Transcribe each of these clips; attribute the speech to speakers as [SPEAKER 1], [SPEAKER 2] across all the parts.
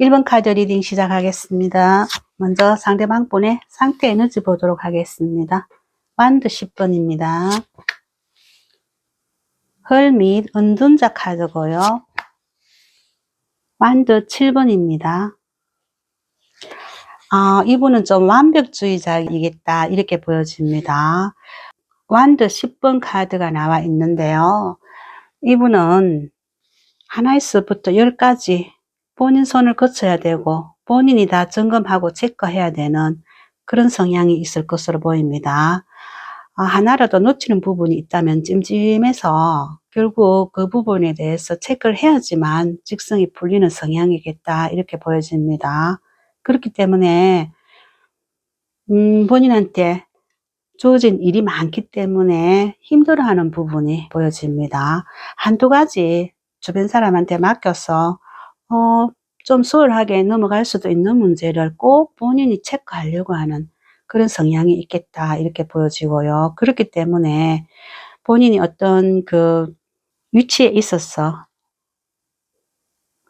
[SPEAKER 1] 1번 카드 리딩 시작하겠습니다. 먼저 상대방 분의 상태 에너지 보도록 하겠습니다. 완드 10번입니다. 헐 및 은둔자 카드고요. 완드 7번입니다. 이분은 좀 완벽주의자이겠다 이렇게 보여집니다. 완드 10번 카드가 나와 있는데요. 이분은 하나에서부터 10까지 본인 손을 거쳐야 되고 본인이 다 점검하고 체크해야 되는 그런 성향이 있을 것으로 보입니다. 하나라도 놓치는 부분이 있다면 찜찜해서 결국 그 부분에 대해서 체크를 해야지만 직성이 풀리는 성향이겠다 이렇게 보여집니다. 그렇기 때문에 본인한테 주어진 일이 많기 때문에 힘들어하는 부분이 보여집니다. 한두 가지 주변 사람한테 맡겨서 좀 수월하게 넘어갈 수도 있는 문제를 꼭 본인이 체크하려고 하는 그런 성향이 있겠다 이렇게 보여지고요. 그렇기 때문에 본인이 어떤 그 위치에 있어서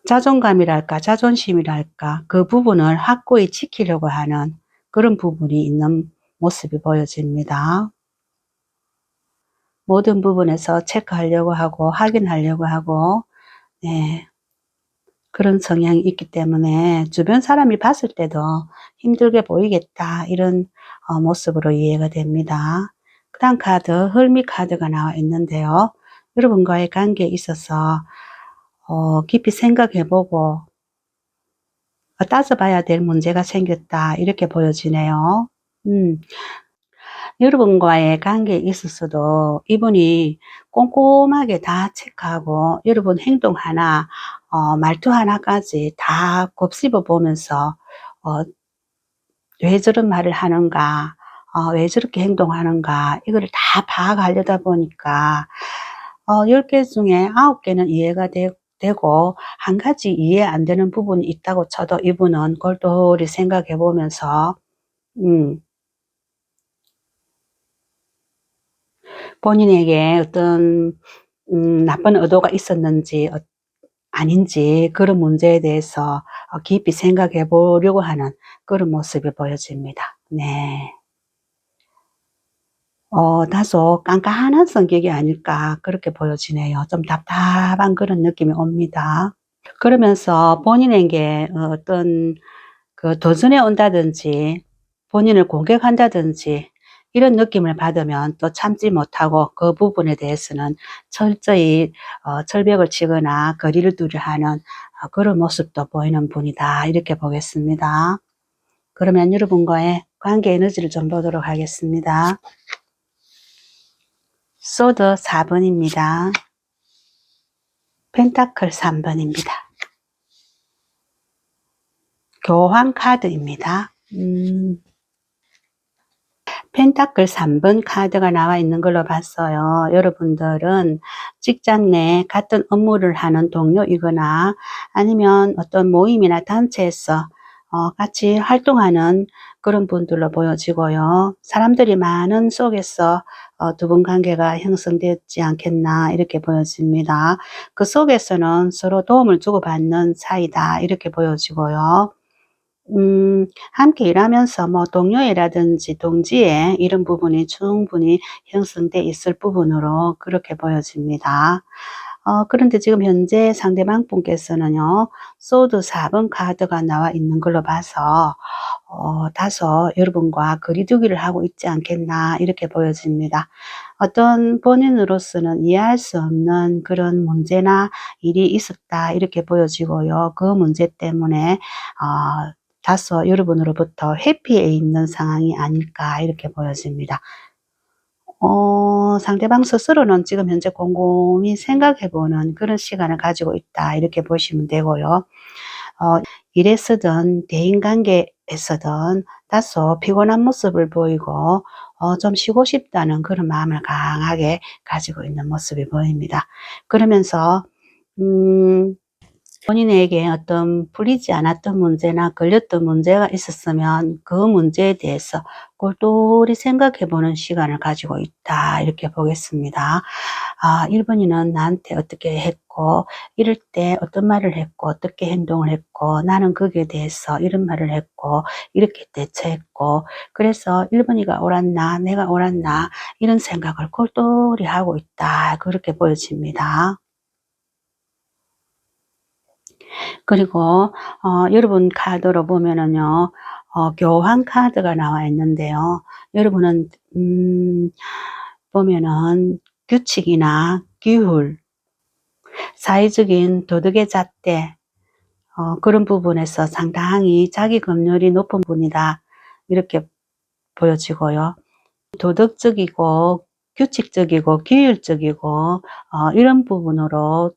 [SPEAKER 1] 자존감이랄까 자존심이랄까 그 부분을 확고히 지키려고 하는 그런 부분이 있는 모습이 보여집니다. 모든 부분에서 체크하려고 하고 확인하려고 하고 그런 성향이 있기 때문에 주변 사람이 봤을 때도 힘들게 보이겠다 이런 모습으로 이해가 됩니다. 그 다음 카드 헐미 카드가 나와 있는데요. 여러분과의 관계에 있어서 깊이 생각해보고 따져봐야 될 문제가 생겼다 이렇게 보여지네요. 여러분과의 관계에 있어서도 이분이 꼼꼼하게 다 체크하고 여러분 행동 하나 말투 하나까지 다 곱씹어 보면서 왜 저런 말을 하는가 왜 저렇게 행동하는가 이거를 다 파악하려다 보니까 10개 중에 9개는 이해가 되고 한 가지 이해 안 되는 부분이 있다고 쳐도 이분은 골똘히 생각해 보면서 본인에게 어떤 나쁜 의도가 있었는지 아닌지 그런 문제에 대해서 깊이 생각해 보려고 하는 그런 모습이 보여집니다. 네. 다소 깐깐한 성격이 아닐까 그렇게 보여지네요. 좀 답답한 그런 느낌이 옵니다. 그러면서 본인에게 어떤 그 도전해 온다든지 본인을 공격한다든지 이런 느낌을 받으면 또 참지 못하고 그 부분에 대해서는 철저히 철벽을 치거나 거리를 두려 하는 그런 모습도 보이는 분이다 이렇게 보겠습니다. 그러면 여러분과의 관계 에너지를 좀 보도록 하겠습니다. 소드 4번입니다. 펜타클 3번입니다. 교황 카드입니다. 펜타클 3번 카드가 나와 있는 걸로 봤어요. 여러분들은 직장 내 같은 업무를 하는 동료이거나 아니면 어떤 모임이나 단체에서 같이 활동하는 그런 분들로 보여지고요. 사람들이 많은 속에서 두 분 관계가 형성되지 않겠나 이렇게 보여집니다. 그 속에서는 서로 도움을 주고받는 사이다 이렇게 보여지고요. 함께 일하면서 뭐 동료애라든지 동지애 이런 부분이 충분히 형성돼 있을 부분으로 그렇게 보여집니다. 그런데 지금 현재 상대방 분께서는요, 소드 4번 카드가 나와 있는 걸로 봐서, 다소 여러분과 거리두기를 하고 있지 않겠나, 이렇게 보여집니다. 어떤 본인으로서는 이해할 수 없는 그런 문제나 일이 있었다, 이렇게 보여지고요. 그 문제 때문에, 다소 여러분으로부터 회피해 있는 상황이 아닐까, 이렇게 보여집니다. 상대방 스스로는 지금 현재 곰곰이 생각해보는 그런 시간을 가지고 있다 이렇게 보시면 되고요. 일에서든 대인관계에서든 다소 피곤한 모습을 보이고 좀 쉬고 싶다는 그런 마음을 강하게 가지고 있는 모습이 보입니다. 그러면서 본인에게 어떤 풀리지 않았던 문제나 걸렸던 문제가 있었으면 그 문제에 대해서 꼴똘히 생각해 보는 시간을 가지고 있다 이렇게 보겠습니다. 아, 1번이는 나한테 어떻게 했고, 이럴 때 어떤 말을 했고, 어떻게 행동을 했고, 나는 거기에 대해서 이런 말을 했고, 이렇게 대처했고, 그래서 1번이가 옳았나, 내가 옳았나, 이런 생각을 골똘히 하고 있다. 그렇게 보여집니다. 그리고 여러분 카드로 보면은요, 교환 카드가 나와 있는데요. 여러분은 보면은 규칙이나 규율, 사회적인 도덕의 잣대, 그런 부분에서 상당히 자기 검열이 높은 분이다. 이렇게 보여지고요. 도덕적이고 규칙적이고 규율적이고 이런 부분으로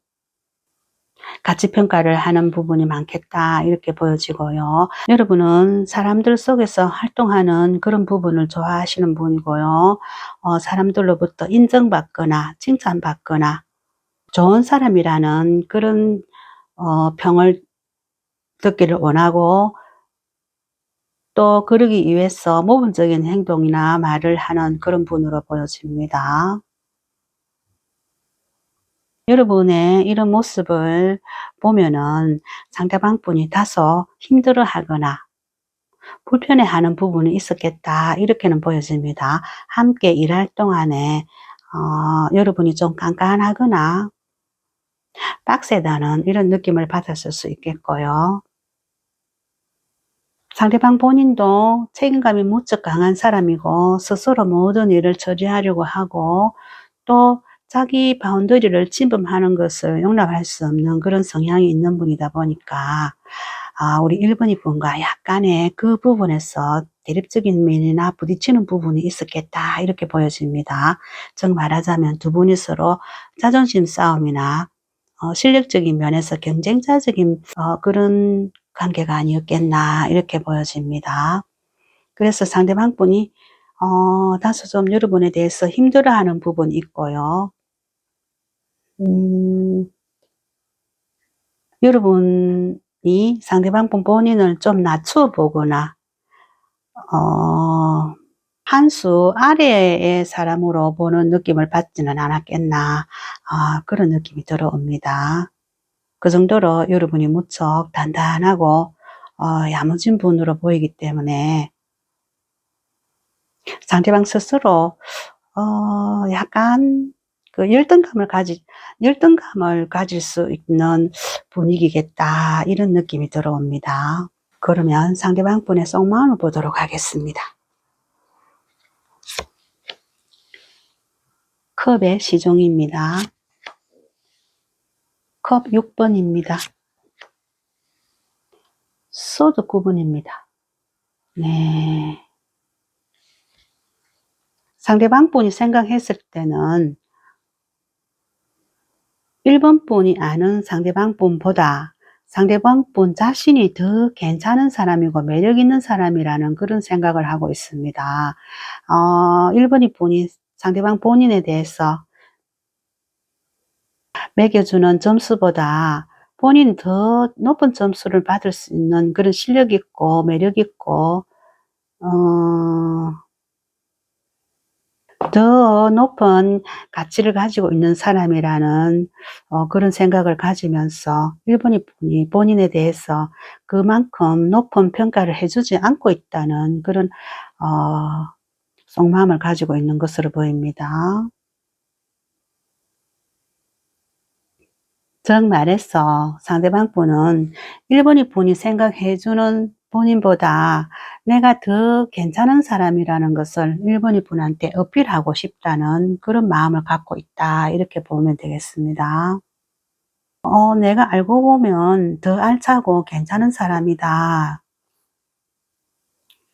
[SPEAKER 1] 가치평가를 하는 부분이 많겠다 이렇게 보여지고요. 여러분은 사람들 속에서 활동하는 그런 부분을 좋아하시는 분이고요. 사람들로부터 인정받거나 칭찬받거나 좋은 사람이라는 그런 평을 듣기를 원하고, 또 그러기 위해서 모범적인 행동이나 말을 하는 그런 분으로 보여집니다. 여러분의 이런 모습을 보면은 상대방 분이 다소 힘들어하거나 불편해하는 부분이 있었겠다 이렇게는 보여집니다. 함께 일할 동안에 여러분이 좀 깐깐하거나 빡세다는 이런 느낌을 받았을 수 있겠고요. 상대방 본인도 책임감이 무척 강한 사람이고 스스로 모든 일을 처리하려고 하고, 또 자기 바운더리를 침범하는 것을 용납할 수 없는 그런 성향이 있는 분이다 보니까 우리 1번이 분과 약간의 그 부분에서 대립적인 면이나 부딪히는 부분이 있었겠다 이렇게 보여집니다. 즉 말하자면 두 분이 서로 자존심 싸움이나 실력적인 면에서 경쟁자적인 그런 관계가 아니었겠나 이렇게 보여집니다. 그래서 상대방 분이 다소 좀 여러분에 대해서 힘들어하는 부분이 있고요. 여러분이 상대방 분 본인을 좀 낮추어 보거나 한 수 아래의 사람으로 보는 느낌을 받지는 않았겠나, 그런 느낌이 들어옵니다. 그 정도로 여러분이 무척 단단하고 야무진 분으로 보이기 때문에 상대방 스스로 약간 그 열등감을 가질 수 있는 분위기겠다 이런 느낌이 들어옵니다. 그러면 상대방 분의 속마음을 보도록 하겠습니다. 컵의 시종입니다. 컵 6번입니다. 소드 9번입니다. 네. 상대방 분이 생각했을 때는 1번 분이 아는 상대방 분보다 상대방 분 자신이 더 괜찮은 사람이고 매력 있는 사람이라는 그런 생각을 하고 있습니다. 1번이 분이 상대방 본인에 대해서 매겨주는 점수보다 본인이 더 높은 점수를 받을 수 있는 그런 실력 있고 매력 있고 더 높은 가치를 가지고 있는 사람이라는 그런 생각을 가지면서 1번이 분이 본인에 대해서 그만큼 높은 평가를 해주지 않고 있다는 그런 속마음을 가지고 있는 것으로 보입니다. 즉 말해서 상대방 분은 1번이 분이 생각해 주는 본인보다 내가 더 괜찮은 사람이라는 것을 1번이 분한테 어필하고 싶다는 그런 마음을 갖고 있다 이렇게 보면 되겠습니다. 내가 알고 보면 더 알차고 괜찮은 사람이다.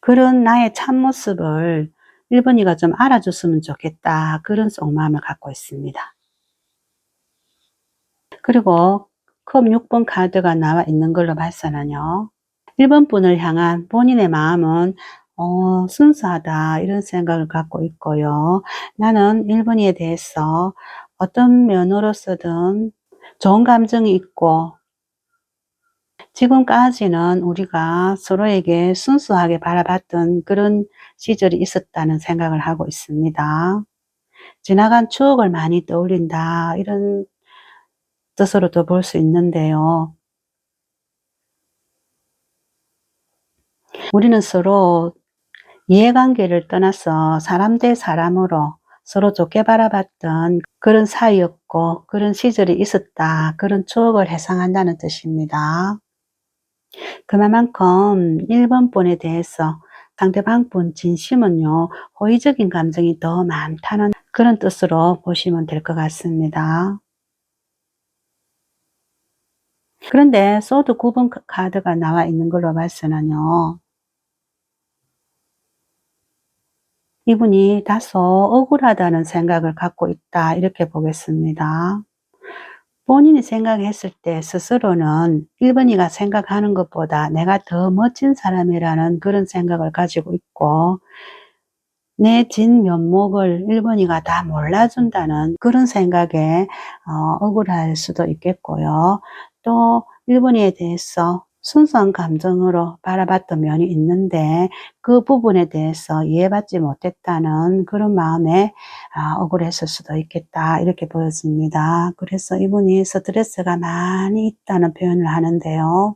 [SPEAKER 1] 그런 나의 참모습을 1번이가 좀 알아줬으면 좋겠다. 그런 속마음을 갖고 있습니다. 그리고 컵 6번 카드가 나와 있는 걸로 봐서는요, 1번 분을 향한 본인의 마음은 순수하다 이런 생각을 갖고 있고요. 나는 1번이에 대해서 어떤 면으로서든 좋은 감정이 있고, 지금까지는 우리가 서로에게 순수하게 바라봤던 그런 시절이 있었다는 생각을 하고 있습니다. 지나간 추억을 많이 떠올린다 이런 뜻으로도 볼 수 있는데요. 우리는 서로 이해관계를 떠나서 사람 대 사람으로 서로 좋게 바라봤던 그런 사이였고 그런 시절이 있었다. 그런 추억을 회상한다는 뜻입니다. 그만큼 1번 분에 대해서 상대방 분 진심은요, 호의적인 감정이 더 많다는 그런 뜻으로 보시면 될 것 같습니다. 그런데 소드 9번 카드가 나와 있는 걸로 봐서는요, 이분이 다소 억울하다는 생각을 갖고 있다 이렇게 보겠습니다. 본인이 생각했을 때 스스로는 1번이가 생각하는 것보다 내가 더 멋진 사람이라는 그런 생각을 가지고 있고 내 진면목을 1번이가 다 몰라준다는 그런 생각에 억울할 수도 있겠고요. 또 1번이에 대해서 순수한 감정으로 바라봤던 면이 있는데 그 부분에 대해서 이해받지 못했다는 그런 마음에 억울했을 수도 있겠다 이렇게 보여집니다. 그래서 이분이 스트레스가 많이 있다는 표현을 하는데요.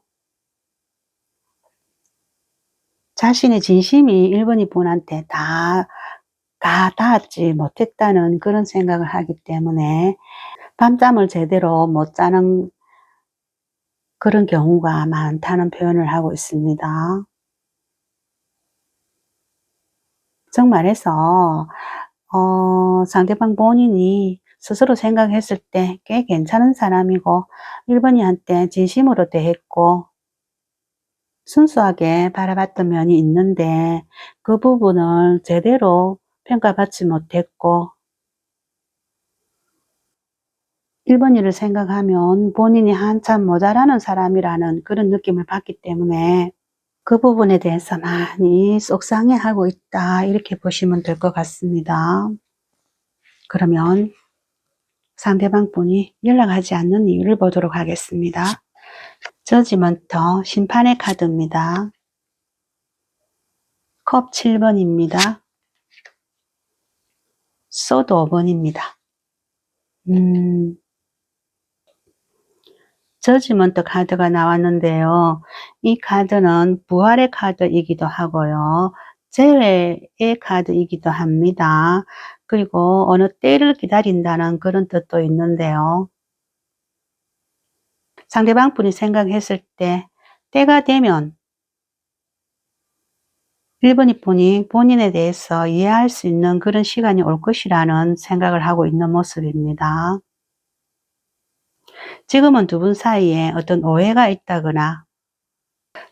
[SPEAKER 1] 자신의 진심이 1번이 분한테 다 닿지 못했다는 그런 생각을 하기 때문에 밤잠을 제대로 못 자는 그런 경우가 많다는 표현을 하고 있습니다. 정말해서 상대방 본인이 스스로 생각했을 때 꽤 괜찮은 사람이고 1번이한테 진심으로 대했고 순수하게 바라봤던 면이 있는데 그 부분을 제대로 평가받지 못했고 1번이를 생각하면 본인이 한참 모자라는 사람이라는 그런 느낌을 받기 때문에 그 부분에 대해서 많이 속상해하고 있다 이렇게 보시면 될 것 같습니다. 그러면 상대방 분이 연락하지 않는 이유를 보도록 하겠습니다. 저지먼터 심판의 카드입니다. 컵 7번입니다. 소드 5번입니다. 저지먼트 카드가 나왔는데요. 이 카드는 부활의 카드이기도 하고요. 재회의 카드이기도 합니다. 그리고 어느 때를 기다린다는 그런 뜻도 있는데요. 상대방 분이 생각했을 때 때가 되면 1번이 분이 본인에 대해서 이해할 수 있는 그런 시간이 올 것이라는 생각을 하고 있는 모습입니다. 지금은 두 분 사이에 어떤 오해가 있다거나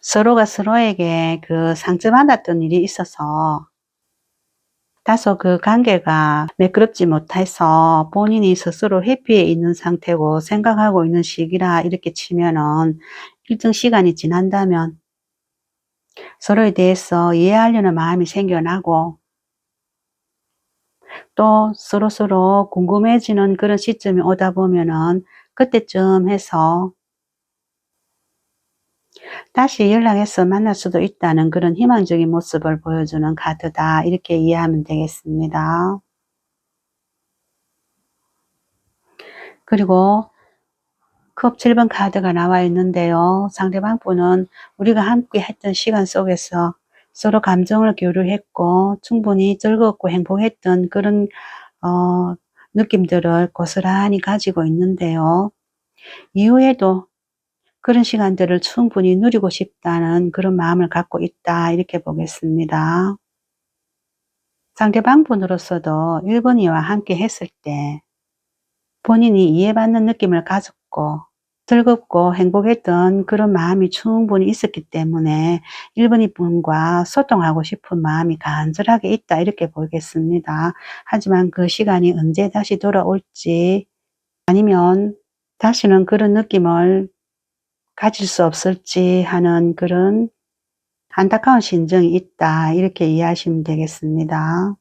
[SPEAKER 1] 서로가 서로에게 그 상처받았던 일이 있어서 다소 그 관계가 매끄럽지 못해서 본인이 스스로 회피해 있는 상태고 생각하고 있는 시기라 이렇게 치면은 일정 시간이 지난다면 서로에 대해서 이해하려는 마음이 생겨나고 또 서로서로 궁금해지는 그런 시점이 오다 보면은 그때쯤 해서 다시 연락해서 만날 수도 있다는 그런 희망적인 모습을 보여주는 카드다 이렇게 이해하면 되겠습니다. 그리고 컵 7번 카드가 나와 있는데요. 상대방 분은 우리가 함께 했던 시간 속에서 서로 감정을 교류했고 충분히 즐겁고 행복했던 그런 느낌들을 고스란히 가지고 있는데요. 이후에도 그런 시간들을 충분히 누리고 싶다는 그런 마음을 갖고 있다 이렇게 보겠습니다. 상대방 분으로서도 1번이와 함께 했을 때 본인이 이해받는 느낌을 가졌고 즐겁고 행복했던 그런 마음이 충분히 있었기 때문에 1번이 분과 소통하고 싶은 마음이 간절하게 있다 이렇게 보겠습니다. 하지만 그 시간이 언제 다시 돌아올지 아니면 다시는 그런 느낌을 가질 수 없을지 하는 그런 안타까운 심정이 있다 이렇게 이해하시면 되겠습니다.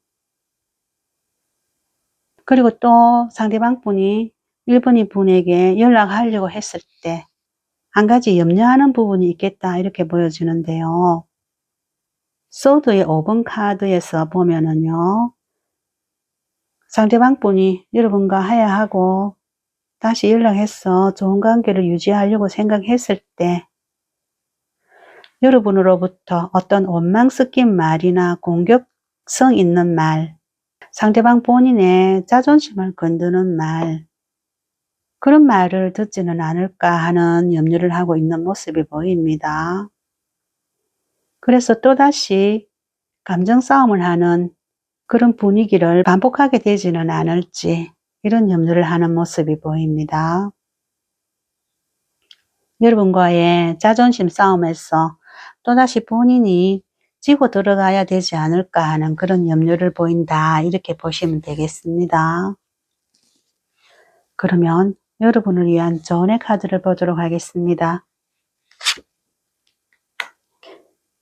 [SPEAKER 1] 그리고 또 상대방 분이 1번이 분에게 연락하려고 했을 때 한 가지 염려하는 부분이 있겠다 이렇게 보여지는데요. 소드의 5번 카드에서 보면은요. 상대방 분이 여러분과 화해하고 다시 연락해서 좋은 관계를 유지하려고 생각했을 때 여러분으로부터 어떤 원망 섞인 말이나 공격성 있는 말, 상대방 본인의 자존심을 건드는 말, 그런 말을 듣지는 않을까 하는 염려를 하고 있는 모습이 보입니다. 그래서 또다시 감정 싸움을 하는 그런 분위기를 반복하게 되지는 않을지 이런 염려를 하는 모습이 보입니다. 여러분과의 자존심 싸움에서 또다시 본인이 지고 들어가야 되지 않을까 하는 그런 염려를 보인다, 이렇게 보시면 되겠습니다. 그러면 여러분을 위한 조언의 카드를 보도록 하겠습니다.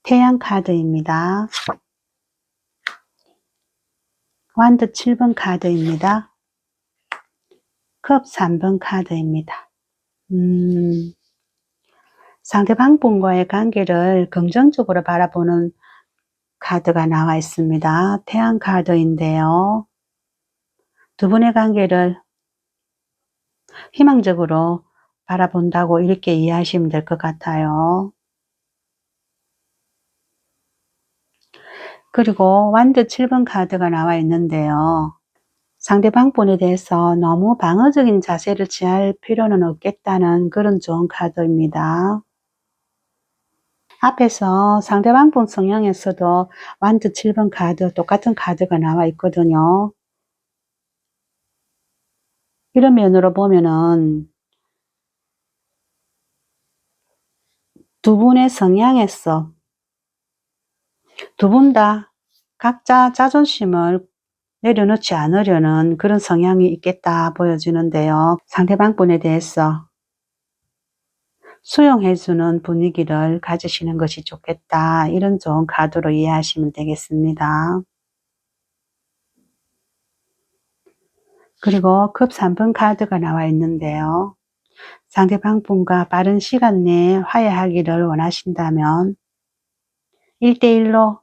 [SPEAKER 1] 태양 카드입니다. 완드 7번 카드입니다. 컵 3번 카드입니다. 상대방 분과의 관계를 긍정적으로 바라보는 카드가 나와 있습니다. 태양 카드인데요. 두 분의 관계를 희망적으로 바라본다고 이렇게 이해하시면 될 것 같아요. 그리고 완드 7번 카드가 나와 있는데요. 상대방 분에 대해서 너무 방어적인 자세를 취할 필요는 없겠다는 그런 좋은 카드입니다. 앞에서 상대방 분 성향에서도 완드 7번 카드, 똑같은 카드가 나와 있거든요. 이런 면으로 보면은 두 분의 성향에서 두 분 다 각자 자존심을 내려놓지 않으려는 그런 성향이 있겠다 보여지는데요. 상대방 분에 대해서 수용해주는 분위기를 가지시는 것이 좋겠다, 이런 좋은 카드로 이해하시면 되겠습니다. 그리고 컵 3번 카드가 나와 있는데요. 상대방 분과 빠른 시간 내에 화해하기를 원하신다면 1대1로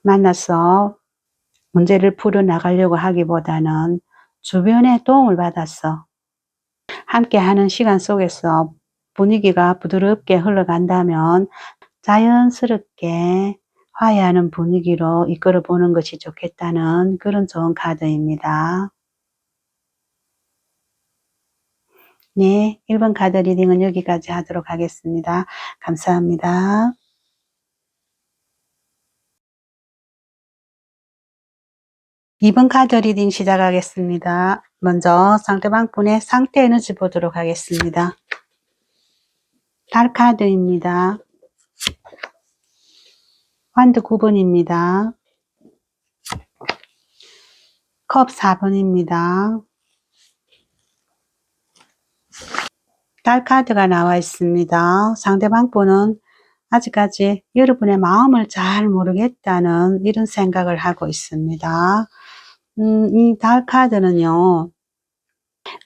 [SPEAKER 1] 만나서 문제를 풀어나가려고 하기보다는 주변의 도움을 받아서 함께하는 시간 속에서 분위기가 부드럽게 흘러간다면 자연스럽게 화해하는 분위기로 이끌어 보는 것이 좋겠다는 그런 좋은 카드입니다. 네, 1번 카드 리딩은 여기까지 하도록 하겠습니다. 감사합니다. 2번 카드 리딩 시작하겠습니다. 먼저 상대방 분의 상태 에너지 보도록 하겠습니다. 달 카드입니다. 완드 9번입니다. 컵 4번입니다. 달 카드가 나와 있습니다. 상대방 분은 아직까지 여러분의 마음을 잘 모르겠다는 이런 생각을 하고 있습니다. 이 달 카드는요,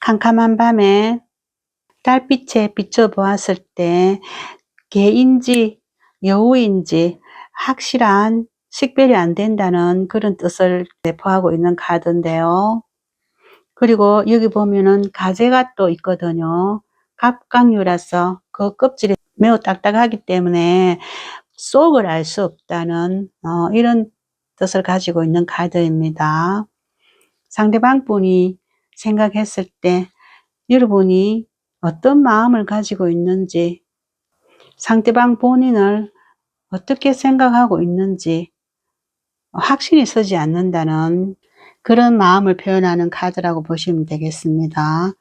[SPEAKER 1] 캄캄한 밤에 달빛에 비춰보았을 때 개인지 여우인지 확실한 식별이 안 된다는 그런 뜻을 내포하고 있는 카드인데요. 그리고 여기 보면은 가재가 또 있거든요. 갑각류라서 그 껍질이 매우 딱딱하기 때문에 속을 알 수 없다는 이런 뜻을 가지고 있는 카드입니다. 상대방 분이 생각했을 때 여러분이 어떤 마음을 가지고 있는지, 상대방 본인을 어떻게 생각하고 있는지 확신이 서지 않는다는 그런 마음을 표현하는 카드라고 보시면 되겠습니다.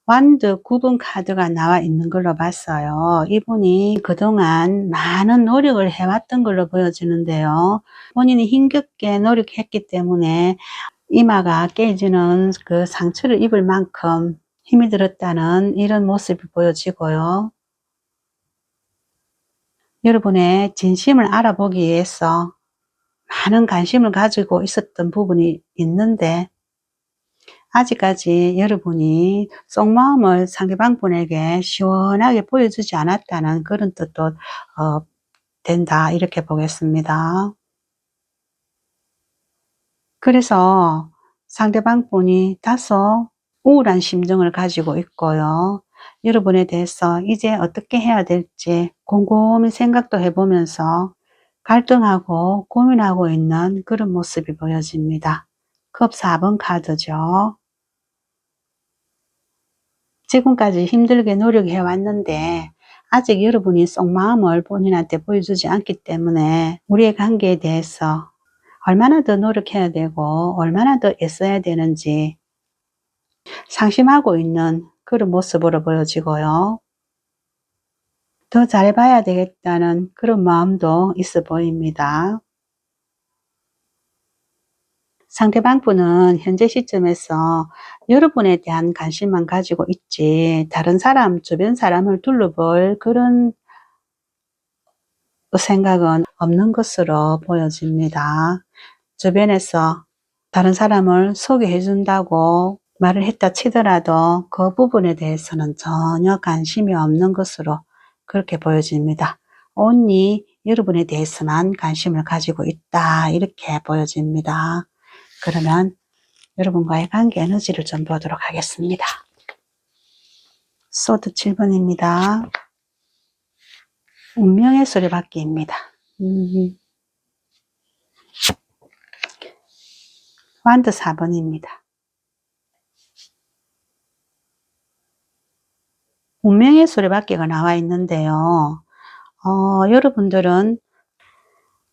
[SPEAKER 1] 완드 9번 카드가 나와 있는 걸로 봤어요. 이분이 그동안 많은 노력을 해왔던 걸로 보여지는데요. 본인이 힘겹게 노력했기 때문에 이마가 깨지는 그 상처를 입을 만큼 힘이 들었다는 이런 모습이 보여지고요. 여러분의 진심을 알아보기 위해서 많은 관심을 가지고 있었던 부분이 있는데 아직까지 여러분이 속마음을 상대방 분에게 시원하게 보여주지 않았다는 그런 뜻도 된다, 이렇게 보겠습니다. 그래서 상대방 분이 다소 우울한 심정을 가지고 있고요. 여러분에 대해서 이제 어떻게 해야 될지 곰곰이 생각도 해보면서 갈등하고 고민하고 있는 그런 모습이 보여집니다. 컵 4번 카드죠. 지금까지 힘들게 노력해 왔는데 아직 여러분이 속마음을 본인한테 보여주지 않기 때문에 우리의 관계에 대해서 얼마나 더 노력해야 되고 얼마나 더 애써야 되는지 상심하고 있는 그런 모습으로 보여지고요. 더 잘해봐야 되겠다는 그런 마음도 있어 보입니다. 상대방 분은 현재 시점에서 여러분에 대한 관심만 가지고 있지 다른 사람, 주변 사람을 둘러볼 그런 생각은 없는 것으로 보여집니다. 주변에서 다른 사람을 소개해 준다고 말을 했다 치더라도 그 부분에 대해서는 전혀 관심이 없는 것으로 그렇게 보여집니다. 온리 여러분에 대해서만 관심을 가지고 있다 이렇게 보여집니다. 그러면 여러분과의 관계 에너지를 좀 보도록 하겠습니다. 소드 7번입니다. 운명의 수레바퀴입니다. 완드 4번입니다. 운명의 수레바퀴가 나와 있는데요. 여러분들은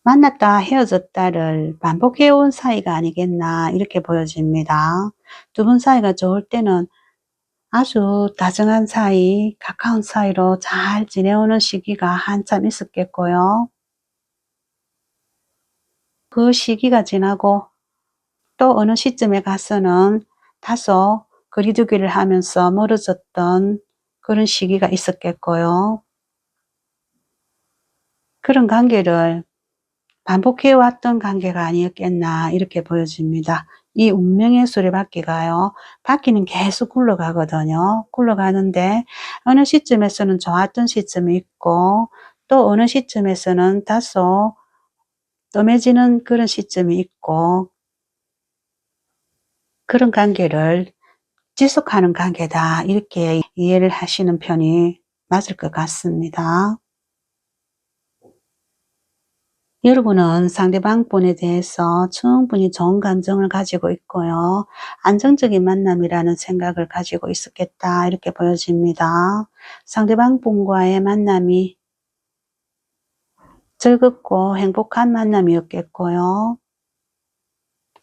[SPEAKER 1] 만났다 헤어졌다를 반복해온 사이가 아니겠나 이렇게 보여집니다. 두 분 사이가 좋을 때는 아주 다정한 사이, 가까운 사이로 잘 지내오는 시기가 한참 있었겠고요. 그 시기가 지나고 또 어느 시점에 가서는 다소 거리두기를 하면서 멀어졌던 그런 시기가 있었겠고요. 그런 관계를 반복해왔던 관계가 아니었겠나 이렇게 보여집니다. 이 운명의 수레바퀴가요. 바퀴는 계속 굴러가거든요. 굴러가는데 어느 시점에서는 좋았던 시점이 있고 또 어느 시점에서는 다소 뜸해지는 그런 시점이 있고 그런 관계를 지속하는 관계다 이렇게 이해를 하시는 편이 맞을 것 같습니다. 여러분은 상대방 분에 대해서 충분히 좋은 감정을 가지고 있고요. 안정적인 만남이라는 생각을 가지고 있었겠다 이렇게 보여집니다. 상대방 분과의 만남이 즐겁고 행복한 만남이었겠고요.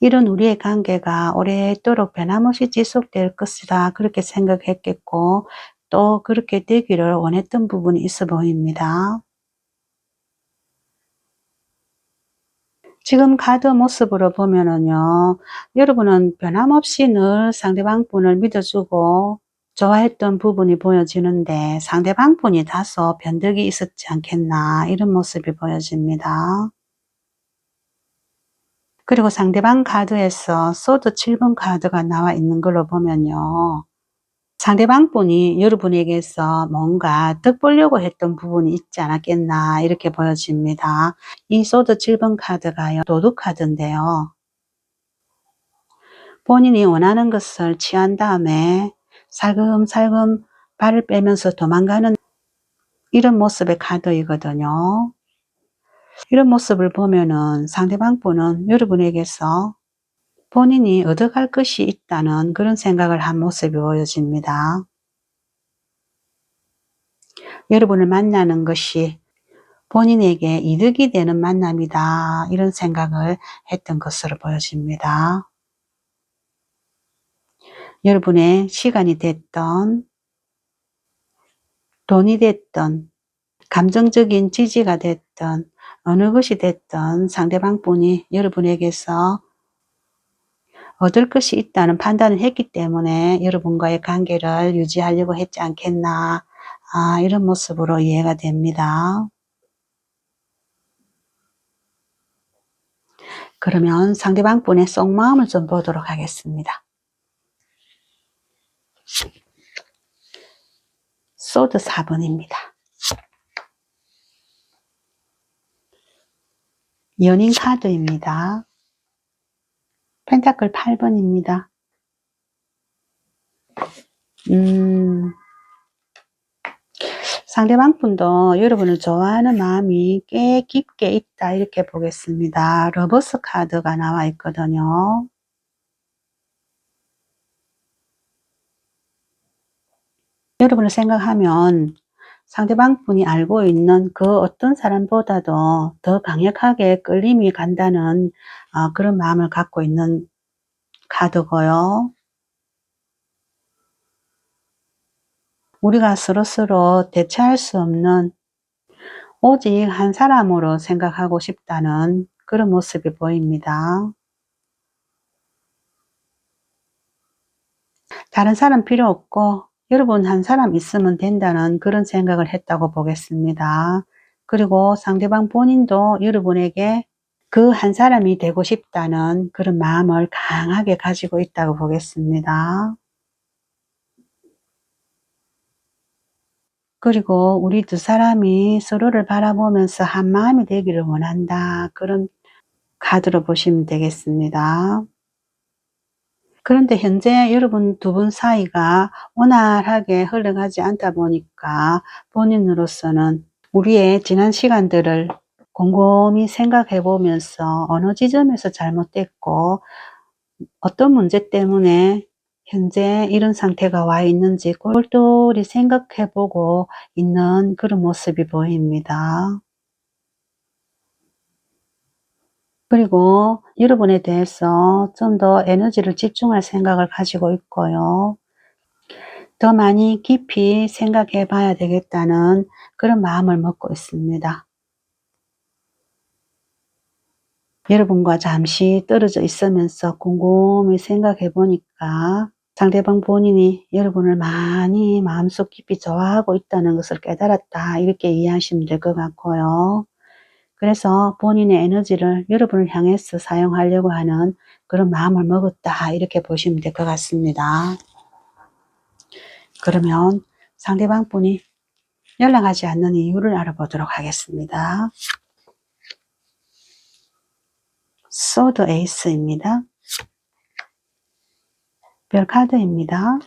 [SPEAKER 1] 이런 우리의 관계가 오랫도록 변함없이 지속될 것이다 그렇게 생각했겠고 또 그렇게 되기를 원했던 부분이 있어 보입니다. 지금 카드 모습으로 보면은요. 여러분은 변함없이 늘 상대방 분을 믿어주고 좋아했던 부분이 보여지는데 상대방 분이 다소 변덕이 있었지 않겠나 이런 모습이 보여집니다. 그리고 상대방 카드에서 소드 7번 카드가 나와 있는 걸로 보면요. 상대방 분이 여러분에게서 뭔가 득보려고 했던 부분이 있지 않았겠나 이렇게 보여집니다. 이 소드 7번 카드가요. 도둑 카드인데요. 본인이 원하는 것을 취한 다음에 살금살금 발을 빼면서 도망가는 이런 모습의 카드이거든요. 이런 모습을 보면은 상대방 분은 여러분에게서 본인이 얻어갈 것이 있다는 그런 생각을 한 모습이 보여집니다. 여러분을 만나는 것이 본인에게 이득이 되는 만남이다 이런 생각을 했던 것으로 보여집니다. 여러분의 시간이 됐던 돈이 됐던 감정적인 지지가 됐던 어느 것이 됐던 상대방 분이 여러분에게서 얻을 것이 있다는 판단을 했기 때문에 여러분과의 관계를 유지하려고 했지 않겠나 이런 모습으로 이해가 됩니다. 그러면 상대방 분의 속마음을 좀 보도록 하겠습니다. 소드 4번입니다. 연인 카드입니다. 펜타클 8번입니다. 상대방 분도 여러분을 좋아하는 마음이 꽤 깊게 있다 이렇게 보겠습니다. 러버스 카드가 나와 있거든요. 여러분을 생각하면 상대방 분이 알고 있는 그 어떤 사람보다도 더 강력하게 끌림이 간다는 그런 마음을 갖고 있는 카드고요. 우리가 서로서로 대체할 수 없는 오직 한 사람으로 생각하고 싶다는 그런 모습이 보입니다. 다른 사람 필요 없고 여러분 한 사람 있으면 된다는 그런 생각을 했다고 보겠습니다. 그리고 상대방 본인도 여러분에게 그 한 사람이 되고 싶다는 그런 마음을 강하게 가지고 있다고 보겠습니다. 그리고 우리 두 사람이 서로를 바라보면서 한 마음이 되기를 원한다. 그런 카드로 보시면 되겠습니다. 그런데 현재 여러분 두 분 사이가 원활하게 흘러가지 않다 보니까 본인으로서는 우리의 지난 시간들을 곰곰이 생각해 보면서 어느 지점에서 잘못됐고 어떤 문제 때문에 현재 이런 상태가 와 있는지 똘똘히 생각해 보고 있는 그런 모습이 보입니다. 그리고 여러분에 대해서 좀 더 에너지를 집중할 생각을 가지고 있고요. 더 많이 깊이 생각해 봐야 되겠다는 그런 마음을 먹고 있습니다. 여러분과 잠시 떨어져 있으면서 곰곰이 생각해 보니까 상대방 본인이 여러분을 많이 마음속 깊이 좋아하고 있다는 것을 깨달았다. 이렇게 이해하시면 될 것 같고요. 그래서 본인의 에너지를 여러분을 향해서 사용하려고 하는 그런 마음을 먹었다. 이렇게 보시면 될 것 같습니다. 그러면 상대방 분이 연락하지 않는 이유를 알아보도록 하겠습니다. 소드 에이스입니다. 별 카드입니다.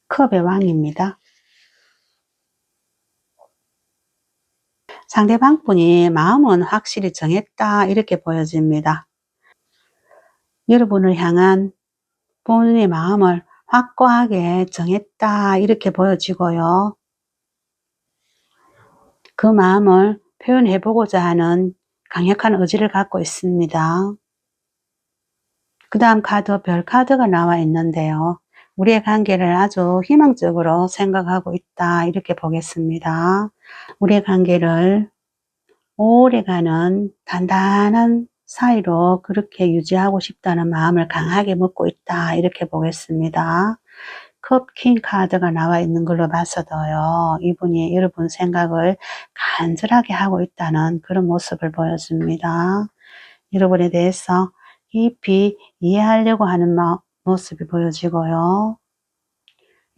[SPEAKER 1] 컵의 왕입니다. 상대방 분이 마음은 확실히 정했다 이렇게 보여집니다. 여러분을 향한 본인의 마음을 확고하게 정했다 이렇게 보여지고요. 그 마음을 표현해 보고자 하는 강력한 의지를 갖고 있습니다. 그 다음 카드 별 카드가 나와 있는데요. 우리의 관계를 아주 희망적으로 생각하고 있다 이렇게 보겠습니다. 우리의 관계를 오래가는 단단한 사이로 그렇게 유지하고 싶다는 마음을 강하게 먹고 있다 이렇게 보겠습니다. 컵 킹 카드가 나와 있는 걸로 봐서도요. 이분이 여러분 생각을 간절하게 하고 있다는 그런 모습을 보여줍니다. 여러분에 대해서 깊이 이해하려고 하는 모습이 보여지고요.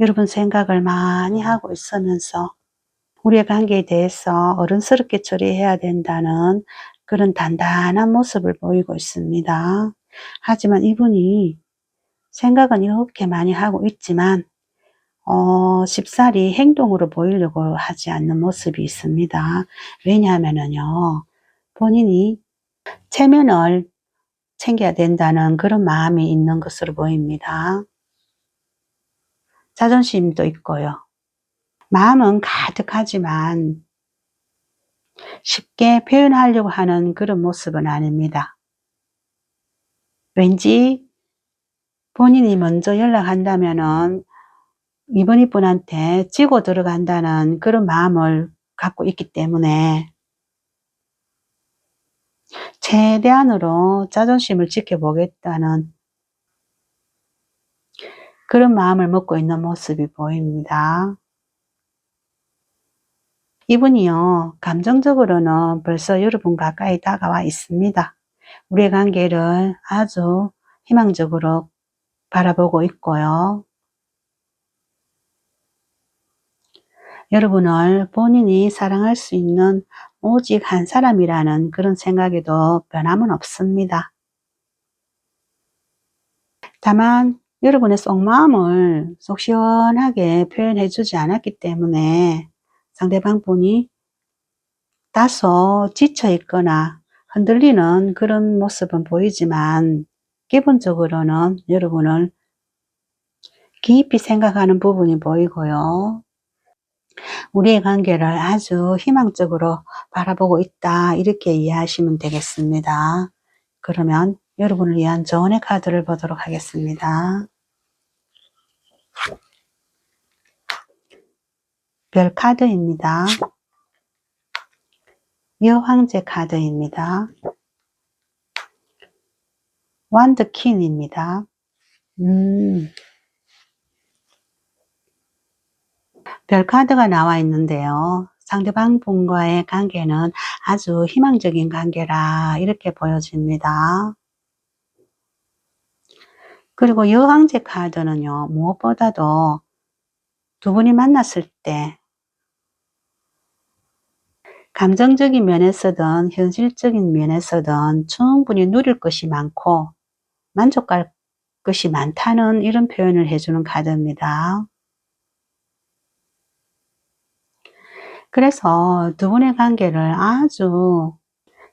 [SPEAKER 1] 여러분 생각을 많이 하고 있으면서 우리의 관계에 대해서 어른스럽게 처리해야 된다는 그런 단단한 모습을 보이고 있습니다. 하지만 이분이 생각은 이렇게 많이 하고 있지만 쉽사리 행동으로 보이려고 하지 않는 모습이 있습니다. 왜냐하면요. 본인이 체면을 챙겨야 된다는 그런 마음이 있는 것으로 보입니다. 자존심도 있고요. 마음은 가득하지만 쉽게 표현하려고 하는 그런 모습은 아닙니다. 왠지 본인이 먼저 연락한다면은 이번 분한테 지고 들어간다는 그런 마음을 갖고 있기 때문에 최대한으로 자존심을 지켜보겠다는 그런 마음을 먹고 있는 모습이 보입니다. 이분이요, 감정적으로는 벌써 여러분 가까이 다가와 있습니다. 우리의 관계를 아주 희망적으로 바라보고 있고요. 여러분을 본인이 사랑할 수 있는 오직 한 사람이라는 그런 생각에도 변함은 없습니다. 다만 여러분의 속마음을 속 시원하게 표현해 주지 않았기 때문에 상대방 분이 다소 지쳐 있거나 흔들리는 그런 모습은 보이지만 기본적으로는 여러분을 깊이 생각하는 부분이 보이고요. 우리의 관계를 아주 희망적으로 바라보고 있다, 이렇게 이해하시면 되겠습니다. 그러면 여러분을 위한 조언의 카드를 보도록 하겠습니다. 별 카드입니다. 여황제 카드입니다. 완드퀸입니다. 별 카드가 나와 있는데요. 상대방 분과의 관계는 아주 희망적인 관계라 이렇게 보여집니다. 그리고 여왕제 카드는요, 무엇보다도 두 분이 만났을 때 감정적인 면에서든 현실적인 면에서든 충분히 누릴 것이 많고 만족할 것이 많다는 이런 표현을 해주는 카드입니다. 그래서 두 분의 관계를 아주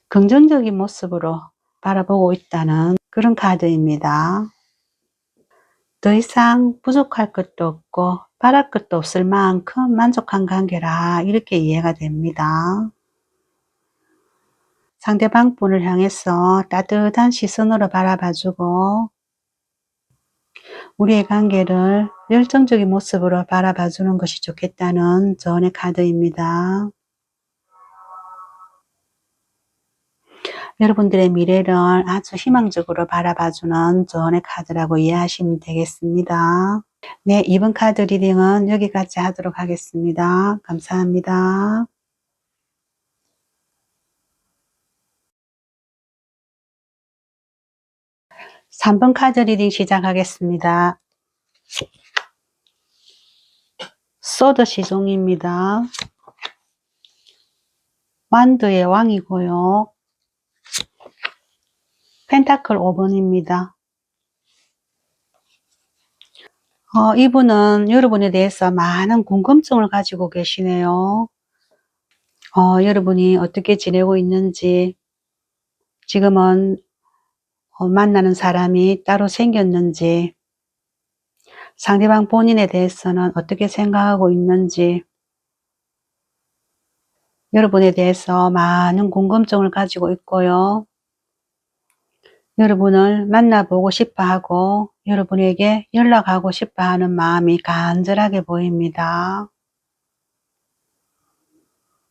[SPEAKER 1] 긍정적인 모습으로 바라보고 있다는 그런 카드입니다. 더 이상 부족할 것도 없고 바랄 것도 없을 만큼 만족한 관계라 이렇게 이해가 됩니다. 상대방 분을 향해서 따뜻한 시선으로 바라봐주고 우리의 관계를 열정적인 모습으로 바라봐주는 것이 좋겠다는 조언의 카드입니다. 여러분들의 미래를 아주 희망적으로 바라봐주는 조언의 카드라고 이해하시면 되겠습니다. 네, 이번 카드 리딩은 여기까지 하도록 하겠습니다. 감사합니다. 3번 카드 리딩 시작하겠습니다. 소드 시종입니다. 완드의 왕이고요. 펜타클 5번입니다. 이분은 여러분에 대해서 많은 궁금증을 가지고 계시네요. 여러분이 어떻게 지내고 있는지, 지금은 만나는 사람이 따로 생겼는지, 상대방 본인에 대해서는 어떻게 생각하고 있는지, 여러분에 대해서 많은 궁금증을 가지고 있고요. 여러분을 만나보고 싶어 하고 여러분에게 연락하고 싶어 하는 마음이 간절하게 보입니다.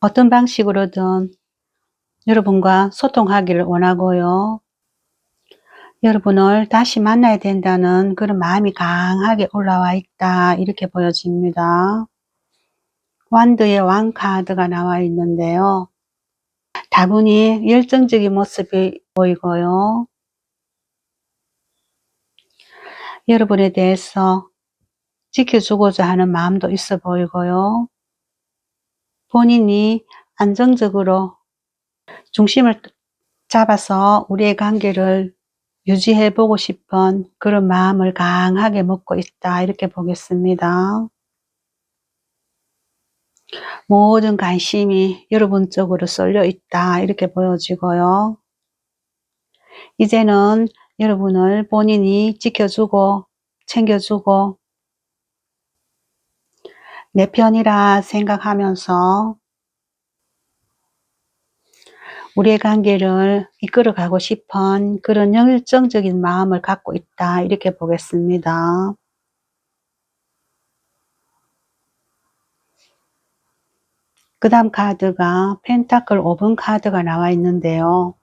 [SPEAKER 1] 어떤 방식으로든 여러분과 소통하기를 원하고요. 여러분을 다시 만나야 된다는 그런 마음이 강하게 올라와 있다, 이렇게 보여집니다. 완드의 왕 카드가 나와 있는데요. 다분히 열정적인 모습이 보이고요. 여러분에 대해서 지켜주고자 하는 마음도 있어 보이고요. 본인이 안정적으로 중심을 잡아서 우리의 관계를 유지해 보고 싶은 그런 마음을 강하게 먹고 있다, 이렇게 보겠습니다. 모든 관심이 여러분 쪽으로 쏠려 있다, 이렇게 보여지고요. 이제는 여러분을 본인이 지켜주고 챙겨주고 내 편이라 생각하면서 우리의 관계를 이끌어 가고 싶은 그런 열정적인 마음을 갖고 있다, 이렇게 보겠습니다. 그 다음 카드가 펜타클 5번 카드가 나와 있는데요.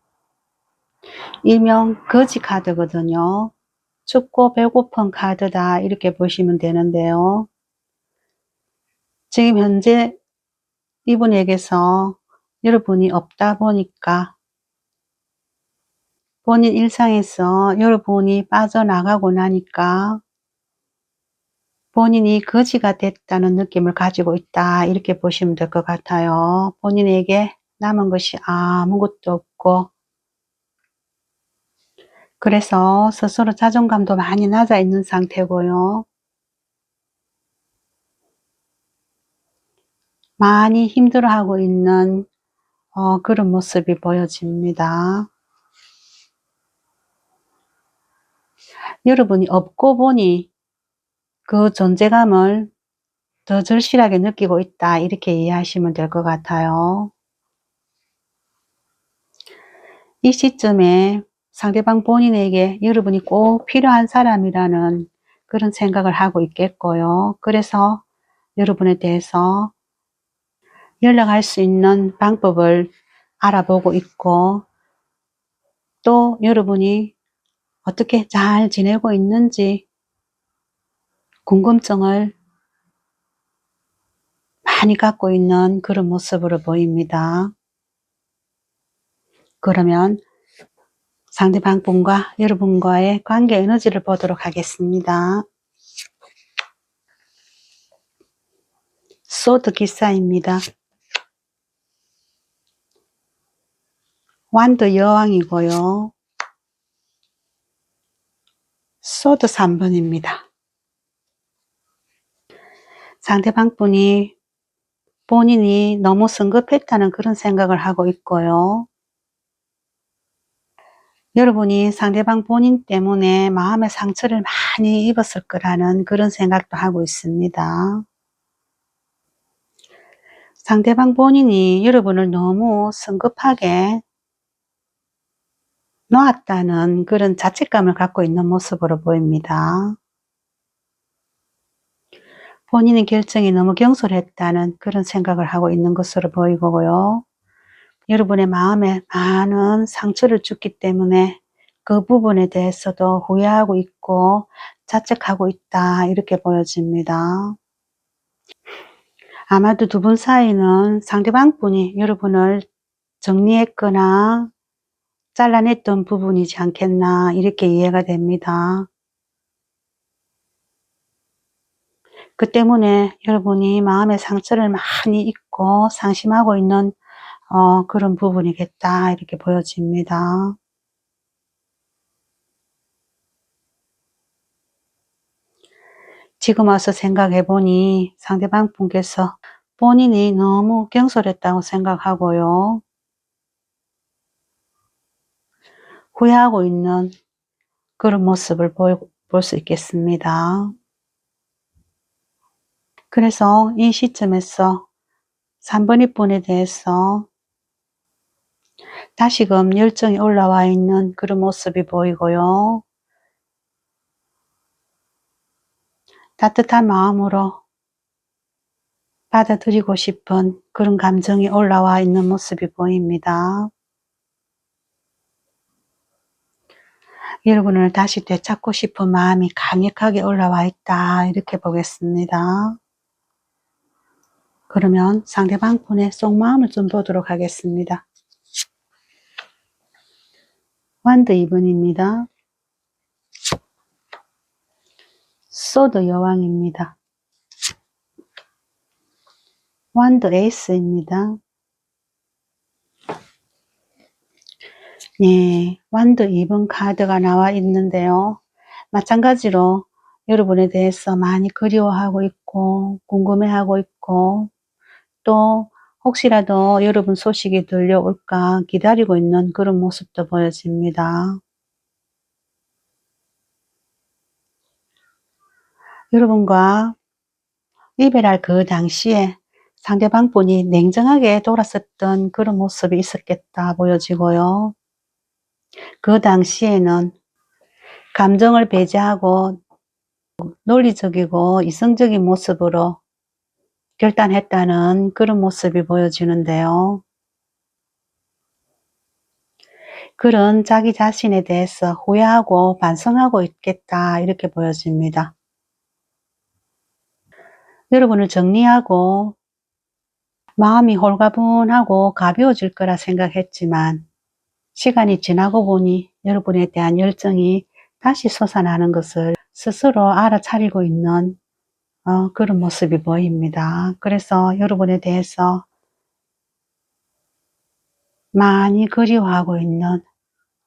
[SPEAKER 1] 일명 거지 카드거든요. 춥고 배고픈 카드다, 이렇게 보시면 되는데요. 지금 현재 이분에게서 여러분이 없다 보니까 본인 일상에서 여러분이 빠져나가고 나니까 본인이 거지가 됐다는 느낌을 가지고 있다 이렇게 보시면 될 것 같아요. 본인에게 남은 것이 아무것도 없고 그래서 스스로 자존감도 많이 낮아 있는 상태고요. 많이 힘들어하고 있는 그런 모습이 보여집니다. 여러분이 없고 보니 그 존재감을 더 절실하게 느끼고 있다 이렇게 이해하시면 될 것 같아요. 이 시점에 상대방 본인에게 여러분이 꼭 필요한 사람이라는 그런 생각을 하고 있겠고요. 그래서 여러분에 대해서 연락할 수 있는 방법을 알아보고 있고 또 여러분이 어떻게 잘 지내고 있는지 궁금증을 많이 갖고 있는 그런 모습으로 보입니다. 그러면 상대방 분과 여러분과의 관계 에너지를 보도록 하겠습니다. 소드 기사입니다. 완드 여왕이고요. 소드 3번입니다. 상대방 분이 본인이 너무 성급했다는 그런 생각을 하고 있고요. 여러분이 상대방 본인 때문에 마음의 상처를 많이 입었을 거라는 그런 생각도 하고 있습니다. 상대방 본인이 여러분을 너무 성급하게 놓았다는 그런 자책감을 갖고 있는 모습으로 보입니다. 본인의 결정이 너무 경솔했다는 그런 생각을 하고 있는 것으로 보이고요. 여러분의 마음에 많은 상처를 줬기 때문에 그 부분에 대해서도 후회하고 있고 자책하고 있다 이렇게 보여집니다. 아마도 두 분 사이는 상대방 분이 여러분을 정리했거나 잘라냈던 부분이지 않겠나 이렇게 이해가 됩니다. 그 때문에 여러분이 마음의 상처를 많이 입고 상심하고 있는 그런 부분이겠다 이렇게 보여집니다. 지금 와서 생각해 보니 상대방 분께서 본인이 너무 경솔했다고 생각하고요. 후회하고 있는 그런 모습을 볼 수 있겠습니다. 그래서 이 시점에서 3번이 분에 대해서 다시금 열정이 올라와 있는 그런 모습이 보이고요. 따뜻한 마음으로 받아들이고 싶은 그런 감정이 올라와 있는 모습이 보입니다. 여러분을 다시 되찾고 싶은 마음이 강력하게 올라와 있다 이렇게 보겠습니다. 그러면 상대방 분의 속마음을 좀 보도록 하겠습니다. 완드 2번입니다. 소드 여왕입니다. 완드 에이스입니다. 네, 완드 2번 카드가 나와 있는데요. 마찬가지로 여러분에 대해서 많이 그리워하고 있고 궁금해하고 있고 또 혹시라도 여러분 소식이 들려올까 기다리고 있는 그런 모습도 보여집니다. 여러분과 이별할 그 당시에 상대방 분이 냉정하게 돌았었던 그런 모습이 있었겠다 보여지고요. 그 당시에는 감정을 배제하고 논리적이고 이성적인 모습으로 결단했다는 그런 모습이 보여지는데요. 그런 자기 자신에 대해서 후회하고 반성하고 있겠다 이렇게 보여집니다. 여러분을 정리하고 마음이 홀가분하고 가벼워질 거라 생각했지만 시간이 지나고 보니 여러분에 대한 열정이 다시 솟아나는 것을 스스로 알아차리고 있는 그런 모습이 보입니다. 그래서 여러분에 대해서 많이 그리워하고 있는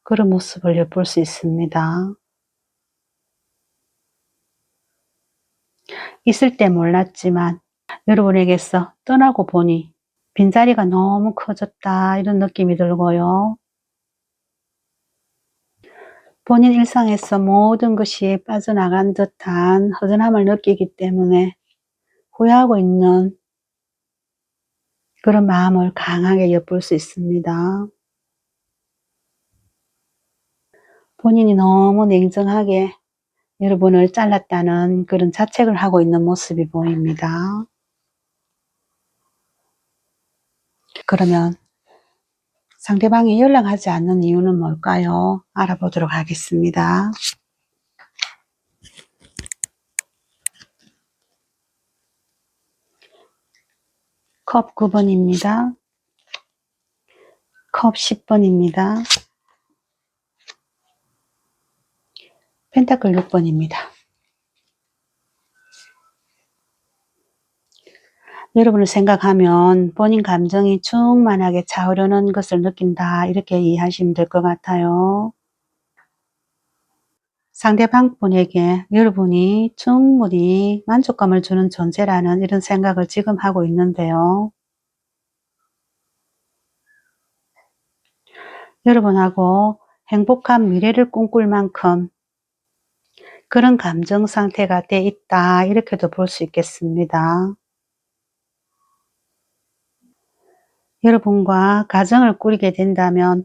[SPEAKER 1] 그런 모습을 엿볼 수 있습니다. 있을 때 몰랐지만 여러분에게서 떠나고 보니 빈자리가 너무 커졌다 이런 느낌이 들고요. 본인 일상에서 모든 것이 빠져나간 듯한 허전함을 느끼기 때문에 후회하고 있는 그런 마음을 강하게 엿볼 수 있습니다. 본인이 너무 냉정하게 여러분을 잘랐다는 그런 자책을 하고 있는 모습이 보입니다. 그러면 상대방이 연락하지 않는 이유는 뭘까요? 알아보도록 하겠습니다. 컵 9번입니다. 컵 10번입니다. 펜타클 6번입니다. 여러분을 생각하면 본인 감정이 충만하게 차오르는 것을 느낀다 이렇게 이해하시면 될 것 같아요. 상대방 분에게 여러분이 충분히 만족감을 주는 존재라는 이런 생각을 지금 하고 있는데요. 여러분하고 행복한 미래를 꿈꿀 만큼 그런 감정 상태가 돼 있다 이렇게도 볼 수 있겠습니다. 여러분과 가정을 꾸리게 된다면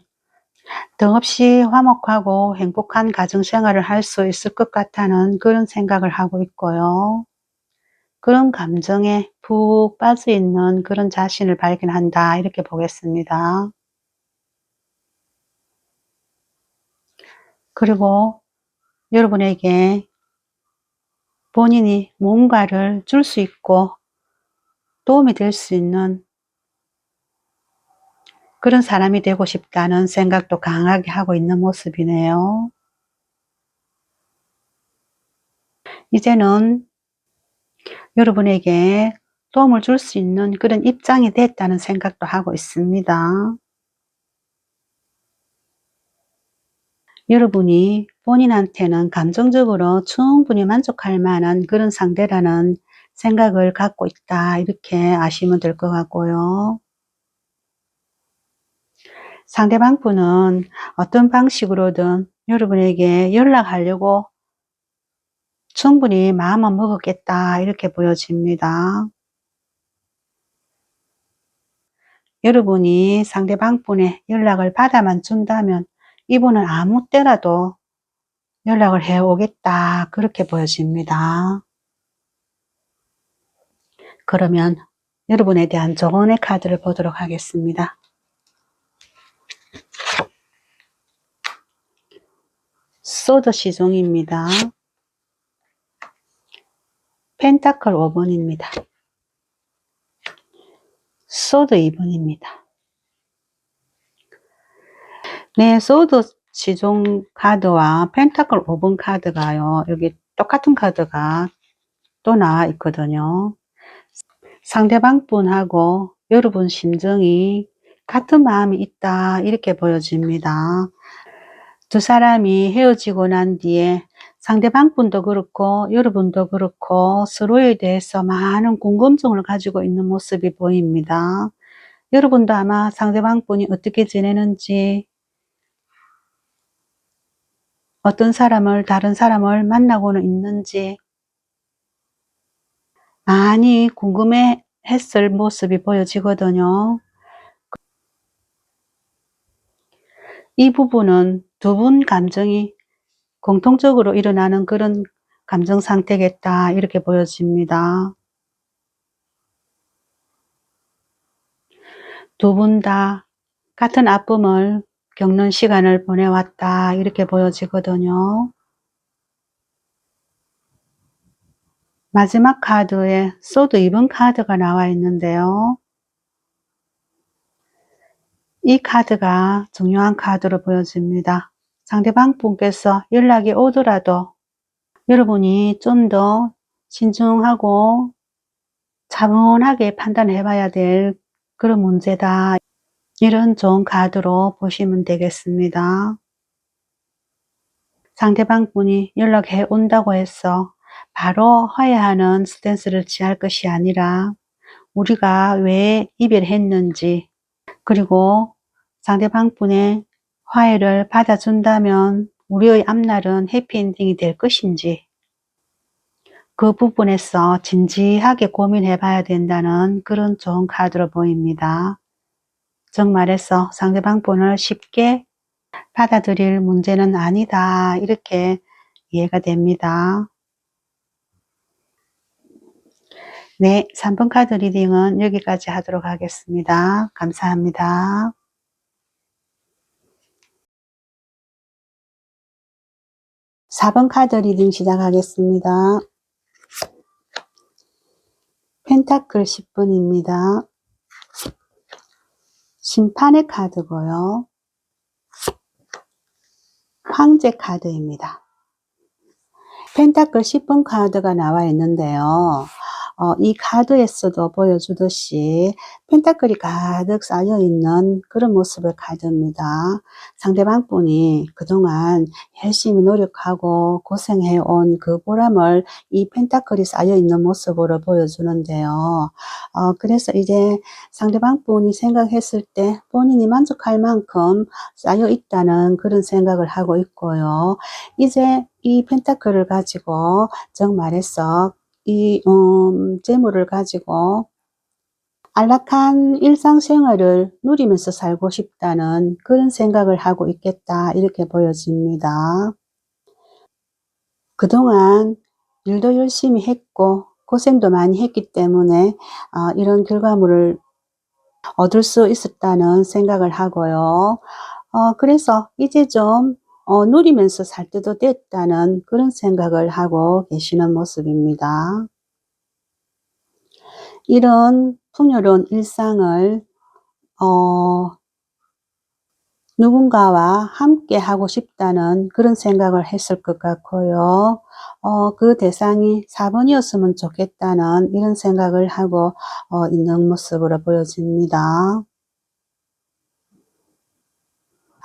[SPEAKER 1] 더없이 화목하고 행복한 가정생활을 할 수 있을 것 같다는 그런 생각을 하고 있고요. 그런 감정에 푹 빠져 있는 그런 자신을 발견한다 이렇게 보겠습니다. 그리고 여러분에게 본인이 뭔가를 줄 수 있고 도움이 될 수 있는 그런 사람이 되고 싶다는 생각도 강하게 하고 있는 모습이네요. 이제는 여러분에게 도움을 줄 수 있는 그런 입장이 됐다는 생각도 하고 있습니다. 여러분이 본인한테는 감정적으로 충분히 만족할 만한 그런 상대라는 생각을 갖고 있다 이렇게 아시면 될 것 같고요. 상대방 분은 어떤 방식으로든 여러분에게 연락하려고 충분히 마음은 먹었겠다 이렇게 보여집니다. 여러분이 상대방 분의 연락을 받아만 준다면 이분은 아무 때라도 연락을 해 오겠다 그렇게 보여집니다. 그러면 여러분에 대한 조언의 카드를 보도록 하겠습니다. 소드 시종입니다. 펜타클 5번입니다. 소드 2번입니다. 네, 소드 시종 카드와 펜타클 5번 카드가요. 여기 똑같은 카드가 또 나와 있거든요. 상대방 분하고 여러분 심정이 같은 마음이 있다 이렇게 보여집니다. 두 사람이 헤어지고 난 뒤에 상대방 분도 그렇고 여러분도 그렇고 서로에 대해서 많은 궁금증을 가지고 있는 모습이 보입니다. 여러분도 아마 상대방 분이 어떻게 지내는지, 어떤 사람을, 다른 사람을 만나고는 있는지 많이 궁금해 했을 모습이 보여지거든요. 이 부분은 두 분 감정이 공통적으로 일어나는 그런 감정 상태겠다 이렇게 보여집니다. 두 분 다 같은 아픔을 겪는 시간을 보내왔다 이렇게 보여지거든요. 마지막 카드에 소드 2번 카드가 나와 있는데요. 이 카드가 중요한 카드로 보여집니다. 상대방 분께서 연락이 오더라도 여러분이 좀 더 신중하고 차분하게 판단해 봐야 될 그런 문제다. 이런 좋은 카드로 보시면 되겠습니다. 상대방 분이 연락해 온다고 해서 바로 화해하는 스탠스를 취할 것이 아니라 우리가 왜 이별했는지, 그리고 상대방 분의 화해를 받아준다면 우리의 앞날은 해피엔딩이 될 것인지, 그 부분에서 진지하게 고민해 봐야 된다는 그런 좋은 카드로 보입니다. 즉 말해서 상대방 분을 쉽게 받아들일 문제는 아니다, 이렇게 이해가 됩니다. 네, 3번 카드 리딩은 여기까지 하도록 하겠습니다. 감사합니다. 4번 카드 리딩 시작하겠습니다. 펜타클 10분입니다. 심판의 카드고요. 황제 카드입니다. 펜타클 10번 카드가 나와 있는데요. 이 카드에서도 보여주듯이 펜타클이 가득 쌓여 있는 그런 모습의 카드입니다. 상대방 분이 그동안 열심히 노력하고 고생해 온 그 보람을 이 펜타클이 쌓여 있는 모습으로 보여주는데요. 그래서 이제 상대방 분이 생각했을 때 본인이 만족할 만큼 쌓여 있다는 그런 생각을 하고 있고요. 이제 이 펜타클을 가지고 즉 말해서 이 재물을 가지고 안락한 일상생활을 누리면서 살고 싶다는 그런 생각을 하고 있겠다, 이렇게 보여집니다. 그동안 일도 열심히 했고 고생도 많이 했기 때문에 이런 결과물을 얻을 수 있었다는 생각을 하고요. 그래서 이제 좀 누리면서 살 때도 됐다는 그런 생각을 하고 계시는 모습입니다. 이런 풍요로운 일상을 누군가와 함께 하고 싶다는 그런 생각을 했을 것 같고요. 그 대상이 4번이었으면 좋겠다는 이런 생각을 하고 있는 모습으로 보여집니다.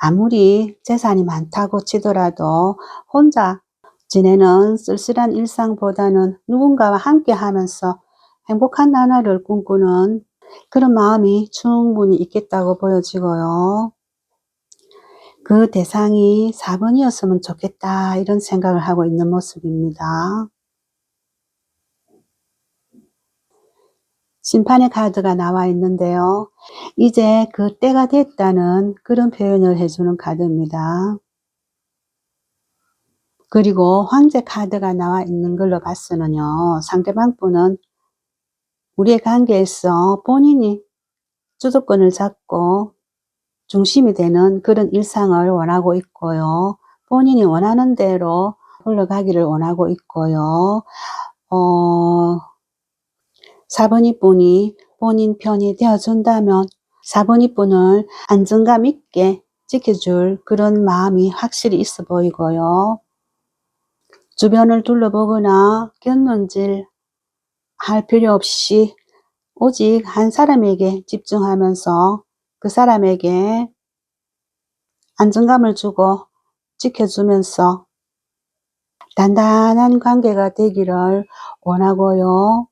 [SPEAKER 1] 아무리 재산이 많다고 치더라도 혼자 지내는 쓸쓸한 일상보다는 누군가와 함께 하면서 행복한 나날을 꿈꾸는 그런 마음이 충분히 있겠다고 보여지고요. 그 대상이 4번이었으면 좋겠다, 이런 생각을 하고 있는 모습입니다. 심판의 카드가 나와 있는데요. 이제 그 때가 됐다는 그런 표현을 해주는 카드입니다. 그리고 황제 카드가 나와 있는 걸로 봐서는요, 상대방 분은 우리의 관계에서 본인이 주도권을 잡고 중심이 되는 그런 일상을 원하고 있고요. 본인이 원하는 대로 흘러가기를 원하고 있고요. 4번이 분이 본인 편이 되어준다면 4번이 분을 안정감 있게 지켜줄 그런 마음이 확실히 있어 보이고요. 주변을 둘러보거나 곁눈질 할 필요 없이 오직 한 사람에게 집중하면서 그 사람에게 안정감을 주고 지켜주면서 단단한 관계가 되기를 원하고요.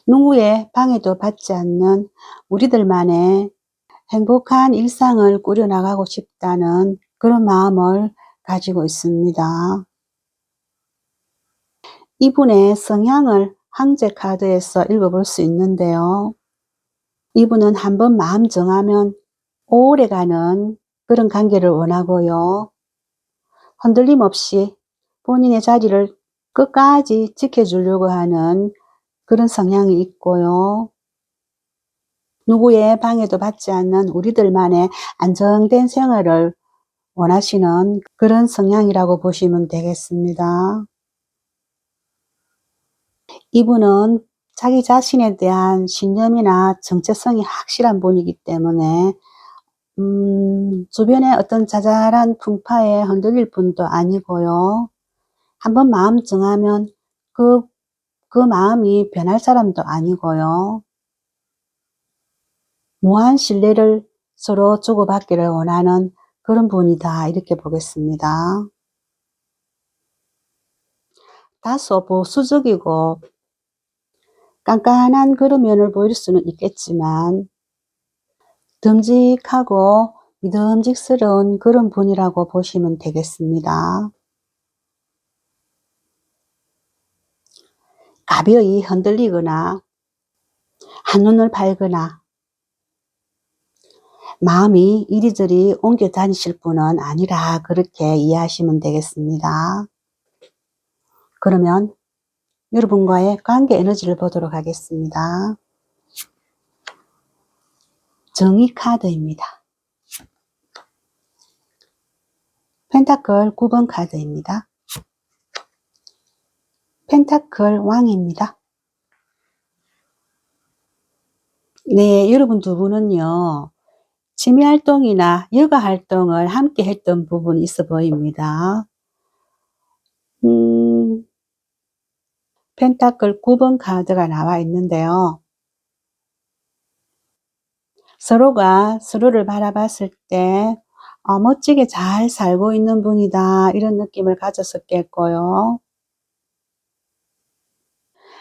[SPEAKER 1] 누구의 방해도 받지 않는 우리들만의 행복한 일상을 꾸려나가고 싶다는 그런 마음을 가지고 있습니다. 이분의 성향을 황제 카드에서 읽어볼 수 있는데요. 이분은 한번 마음 정하면 오래가는 그런 관계를 원하고요. 흔들림 없이 본인의 자리를 끝까지 지켜주려고 하는 그런 성향이 있고요. 누구의 방해도 받지 않는 우리들만의 안정된 생활을 원하시는 그런 성향이라고 보시면 되겠습니다. 이분은 자기 자신에 대한 신념이나 정체성이 확실한 분이기 때문에 주변의 어떤 자잘한 풍파에 흔들릴 분도 아니고요. 한번 마음 정하면 그 마음이 변할 사람도 아니고요. 무한 신뢰를 서로 주고받기를 원하는 그런 분이다, 이렇게 보겠습니다. 다소 보수적이고 깐깐한 그런 면을 보일 수는 있겠지만 듬직하고 믿음직스러운 그런 분이라고 보시면 되겠습니다. 가벼이 흔들리거나 한눈을 팔거나 마음이 이리저리 옮겨 다니실 분은 아니라, 그렇게 이해하시면 되겠습니다. 그러면 여러분과의 관계 에너지를 보도록 하겠습니다. 정의 카드입니다. 펜타클 9번 카드입니다. 펜타클 왕입니다. 네, 여러분 두 분은요, 취미활동이나 여가활동을 함께 했던 부분이 있어 보입니다. 펜타클 9번 카드가 나와 있는데요. 서로가 서로를 바라봤을 때 멋지게 잘 살고 있는 분이다, 이런 느낌을 가졌었겠고요.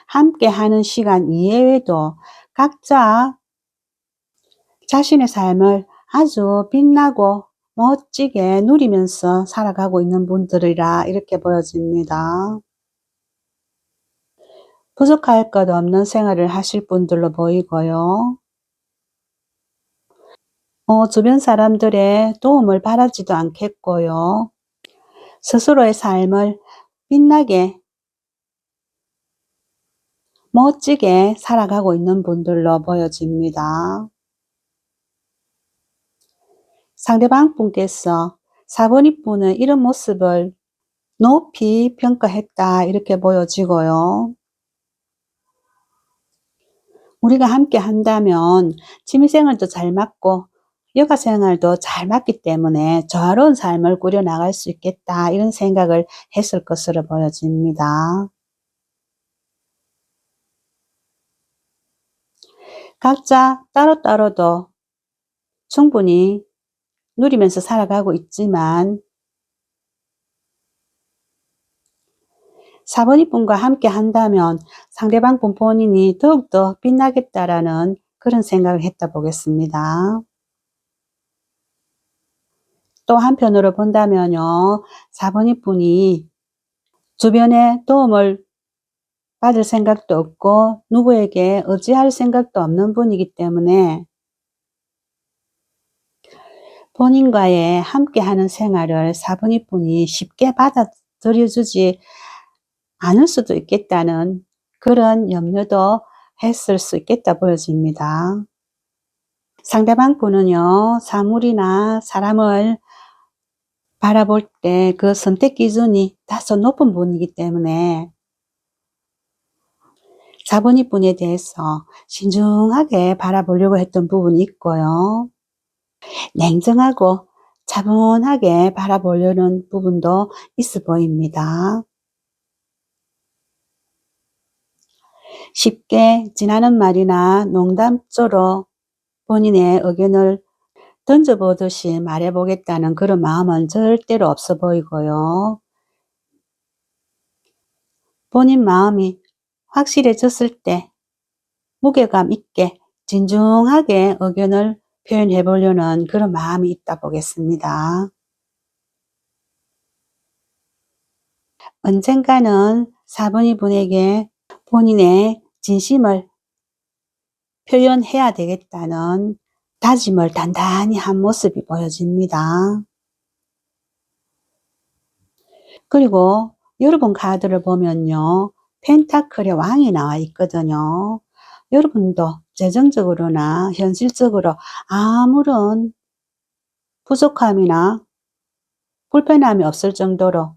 [SPEAKER 1] 함께 하는 시간 이외에도 각자 자신의 삶을 아주 빛나고 멋지게 누리면서 살아가고 있는 분들이라, 이렇게 보여집니다. 부족할 것 없는 생활을 하실 분들로 보이고요. 주변 사람들의 도움을 바라지도 않겠고요. 스스로의 삶을 빛나게 멋지게 살아가고 있는 분들로 보여집니다. 상대방 분께서 4번 분은 이런 모습을 높이 평가했다, 이렇게 보여지고요. 우리가 함께 한다면 취미생활도 잘 맞고 여가생활도 잘 맞기 때문에 조화로운 삶을 꾸려나갈 수 있겠다, 이런 생각을 했을 것으로 보여집니다. 각자 따로따로도 충분히 누리면서 살아가고 있지만 4번 분과 함께 한다면 상대방 분 본인이 더욱더 빛나겠다라는 그런 생각을 했다 보겠습니다. 또 한편으로 본다면요, 4번 분이 주변에 도움을 받을 생각도 없고 누구에게 의지할 생각도 없는 분이기 때문에 본인과의 함께하는 생활을 4번 분이 쉽게 받아들여주지 않을 수도 있겠다는 그런 염려도 했을 수 있겠다 보여집니다. 상대방 분은요, 사물이나 사람을 바라볼 때 그 선택 기준이 다소 높은 분이기 때문에 4번 분에 대해서 신중하게 바라보려고 했던 부분이 있고요. 냉정하고 차분하게 바라보려는 부분도 있어 보입니다. 쉽게 지나는 말이나 농담조로 본인의 의견을 던져보듯이 말해보겠다는 그런 마음은 절대로 없어 보이고요. 본인 마음이 확실해졌을 때 무게감 있게 진중하게 의견을 표현해 보려는 그런 마음이 있다 보겠습니다. 언젠가는 4번 분에게 본인의 진심을 표현해야 되겠다는 다짐을 단단히 한 모습이 보여집니다. 그리고 여러분 카드를 보면요, 펜타클의 왕이 나와 있거든요. 여러분도 재정적으로나 현실적으로 아무런 부족함이나 불편함이 없을 정도로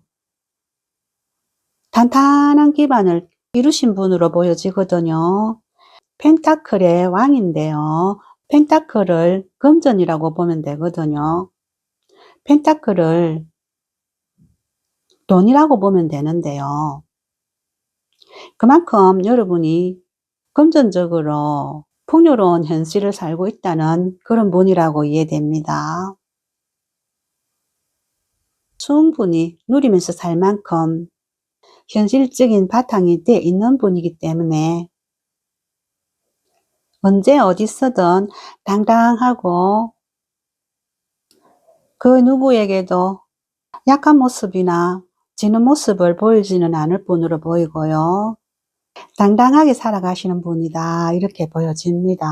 [SPEAKER 1] 탄탄한 기반을 이루신 분으로 보여지거든요. 펜타클의 왕인데요. 펜타클을 금전이라고 보면 되거든요. 펜타클을 돈이라고 보면 되는데요. 그만큼 여러분이 금전적으로 풍요로운 현실을 살고 있다는 그런 분이라고 이해됩니다. 충분히 누리면서 살 만큼 현실적인 바탕이 돼 있는 분이기 때문에 언제 어디서든 당당하고 그 누구에게도 약한 모습이나 지는 모습을 보이지는 않을 분으로 보이고요. 당당하게 살아가시는 분이다 이렇게 보여집니다.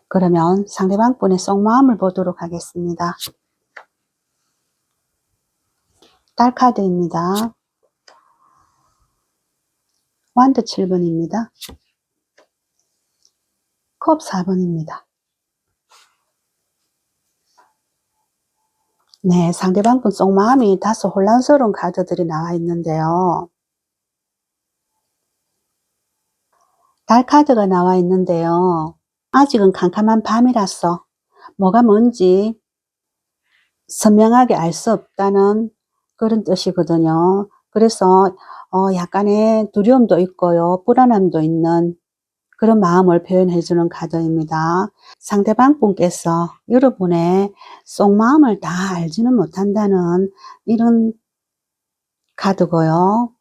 [SPEAKER 1] 그러면 상대방 분의 속마음을 보도록 하겠습니다. 딸 카드입니다. 완드 7번입니다. 컵 4번입니다. 네, 상대방 분 속마음이 다소 혼란스러운 카드들이 나와 있는데요. 달 카드가 나와 있는데요. 아직은 캄캄한 밤이라서 뭐가 뭔지 선명하게 알 수 없다는 그런 뜻이거든요. 그래서 약간의 두려움도 있고요. 불안함도 있는 그런 마음을 표현해 주는 카드입니다. 상대방 분께서 여러분의 속마음을 다 알지는 못한다는 이런 카드고요.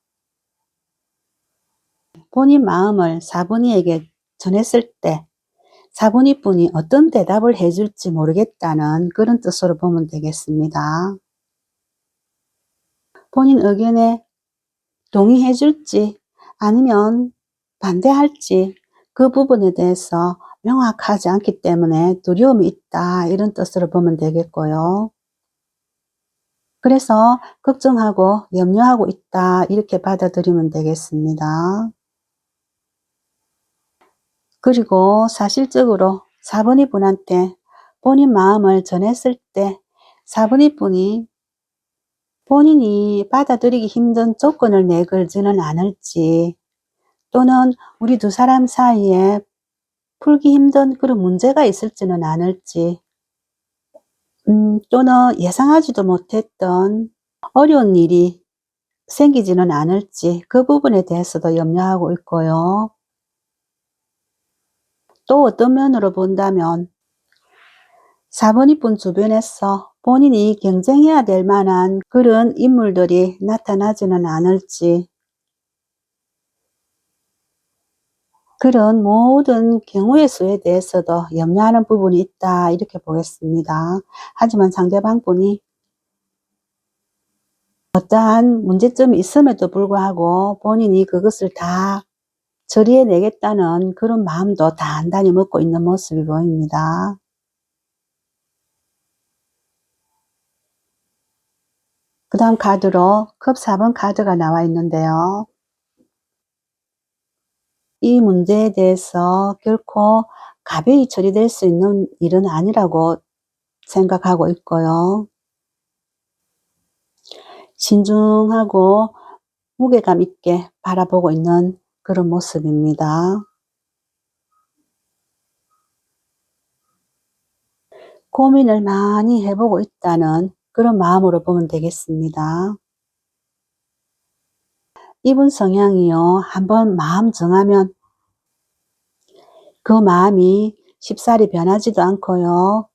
[SPEAKER 1] 본인 마음을 사분이에게 전했을 때 사분이 분이 어떤 대답을 해줄지 모르겠다는 그런 뜻으로 보면 되겠습니다. 본인 의견에 동의해 줄지 아니면 반대할지 그 부분에 대해서 명확하지 않기 때문에 두려움이 있다 이런 뜻으로 보면 되겠고요. 그래서 걱정하고 염려하고 있다 이렇게 받아들이면 되겠습니다. 그리고 사실적으로 사분이 분한테 본인 마음을 전했을 때 사분이 분이 본인이 받아들이기 힘든 조건을 내걸지는 않을지 또는 우리 두 사람 사이에 풀기 힘든 그런 문제가 있을지는 않을지 또는 예상하지도 못했던 어려운 일이 생기지는 않을지 그 부분에 대해서도 염려하고 있고요. 또 어떤 면으로 본다면 사분이 분 주변에서 본인이 경쟁해야 될 만한 그런 인물들이 나타나지는 않을지 그런 모든 경우의 수에 대해서도 염려하는 부분이 있다 이렇게 보겠습니다. 하지만 상대방 분이 어떠한 문제점이 있음에도 불구하고 본인이 그것을 다 처리해 내겠다는 그런 마음도 단단히 먹고 있는 모습이 보입니다. 그 다음 카드로 컵 4번 카드가 나와 있는데요. 이 문제에 대해서 결코 가벼이 처리될 수 있는 일은 아니라고 생각하고 있고요. 신중하고 무게감 있게 바라보고 있는 그런 모습입니다. 고민을 많이 해보고 있다는 그런 마음으로 보면 되겠습니다. 이분 성향이요. 한번 마음 정하면 그 마음이 쉽사리 변하지도 않고요.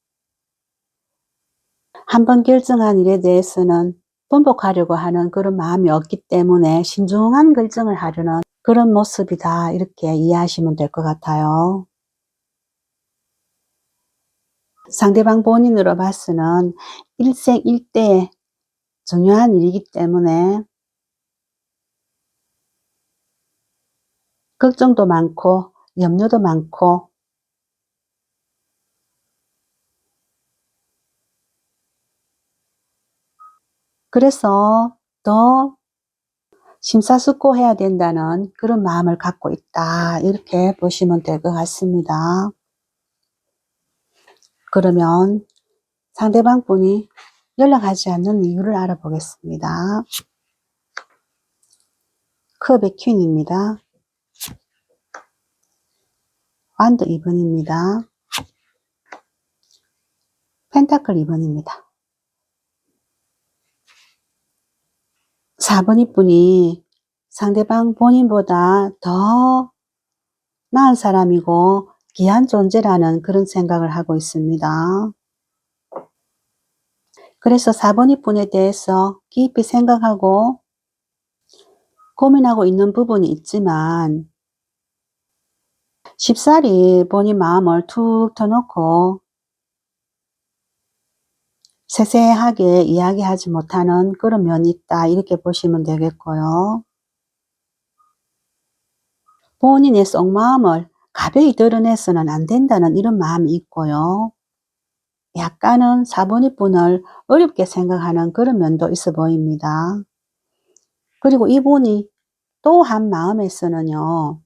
[SPEAKER 1] 한번 결정한 일에 대해서는 번복하려고 하는 그런 마음이 없기 때문에 신중한 결정을 하려는 그런 모습이다 이렇게 이해하시면 될 것 같아요. 상대방 본인으로 봐서는 일생일대의 중요한 일이기 때문에 걱정도 많고 염려도 많고 그래서 더 심사숙고해야 된다는 그런 마음을 갖고 있다 이렇게 보시면 될 것 같습니다. 그러면 상대방 분이 연락하지 않는 이유를 알아보겠습니다. 컵의 퀸입니다. 완드 2번입니다. 펜타클 2번입니다. 4번 이분이 상대방 본인보다 더 나은 사람이고 귀한 존재라는 그런 생각을 하고 있습니다. 그래서 4번 이분에 대해서 깊이 생각하고 고민하고 있는 부분이 있지만 쉽사리 본인 마음을 툭 터놓고 세세하게 이야기하지 못하는 그런 면이 있다, 이렇게 보시면 되겠고요. 본인의 속마음을 가벼이 드러내서는 안 된다는 이런 마음이 있고요. 약간은 4번 이분을 어렵게 생각하는 그런 면도 있어 보입니다. 그리고 이분이 또 한 마음에서는요,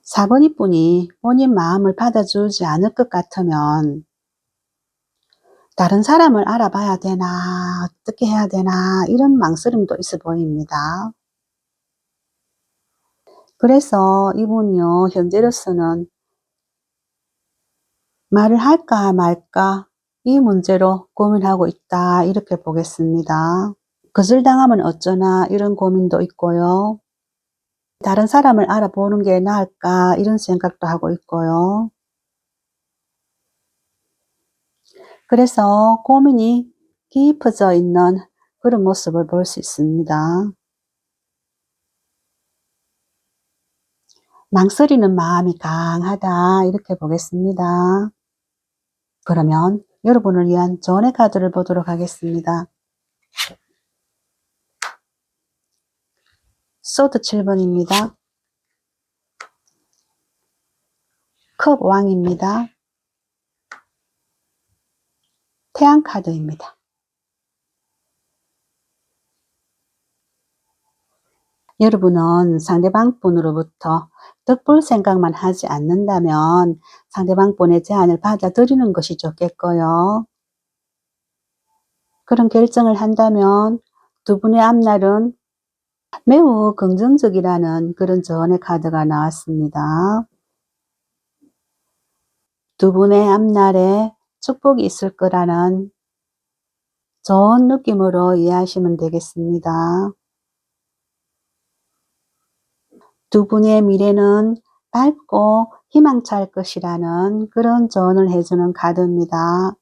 [SPEAKER 1] 4번 이분이 본인 마음을 받아주지 않을 것 같으면 다른 사람을 알아봐야 되나, 어떻게 해야 되나, 이런 망설임도 있어 보입니다. 그래서 이분이요, 현재로서는 말을 할까 말까 이 문제로 고민하고 있다, 이렇게 보겠습니다. 거절당하면 어쩌나 이런 고민도 있고요. 다른 사람을 알아보는 게 나을까 이런 생각도 하고 있고요. 그래서 고민이 깊어져 있는 그런 모습을 볼 수 있습니다. 망설이는 마음이 강하다, 이렇게 보겠습니다. 그러면 여러분을 위한 조언의 카드를 보도록 하겠습니다. 소드 7번입니다. 컵 왕입니다. 태양 카드입니다. 여러분은 상대방 분으로부터 덕볼 생각만 하지 않는다면 상대방 분의 제안을 받아들이는 것이 좋겠고요. 그런 결정을 한다면 두 분의 앞날은 매우 긍정적이라는 그런 조언의 카드가 나왔습니다. 두 분의 앞날에 축복이 있을 거라는 좋은 느낌으로 이해하시면 되겠습니다. 두 분의 미래는 밝고 희망찬 것이라는 그런 조언을 해주는 카드입니다.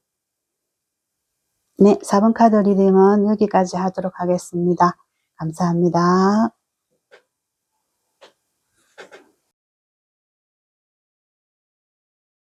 [SPEAKER 1] 네, 4번 카드 리딩은 여기까지 하도록 하겠습니다. 감사합니다.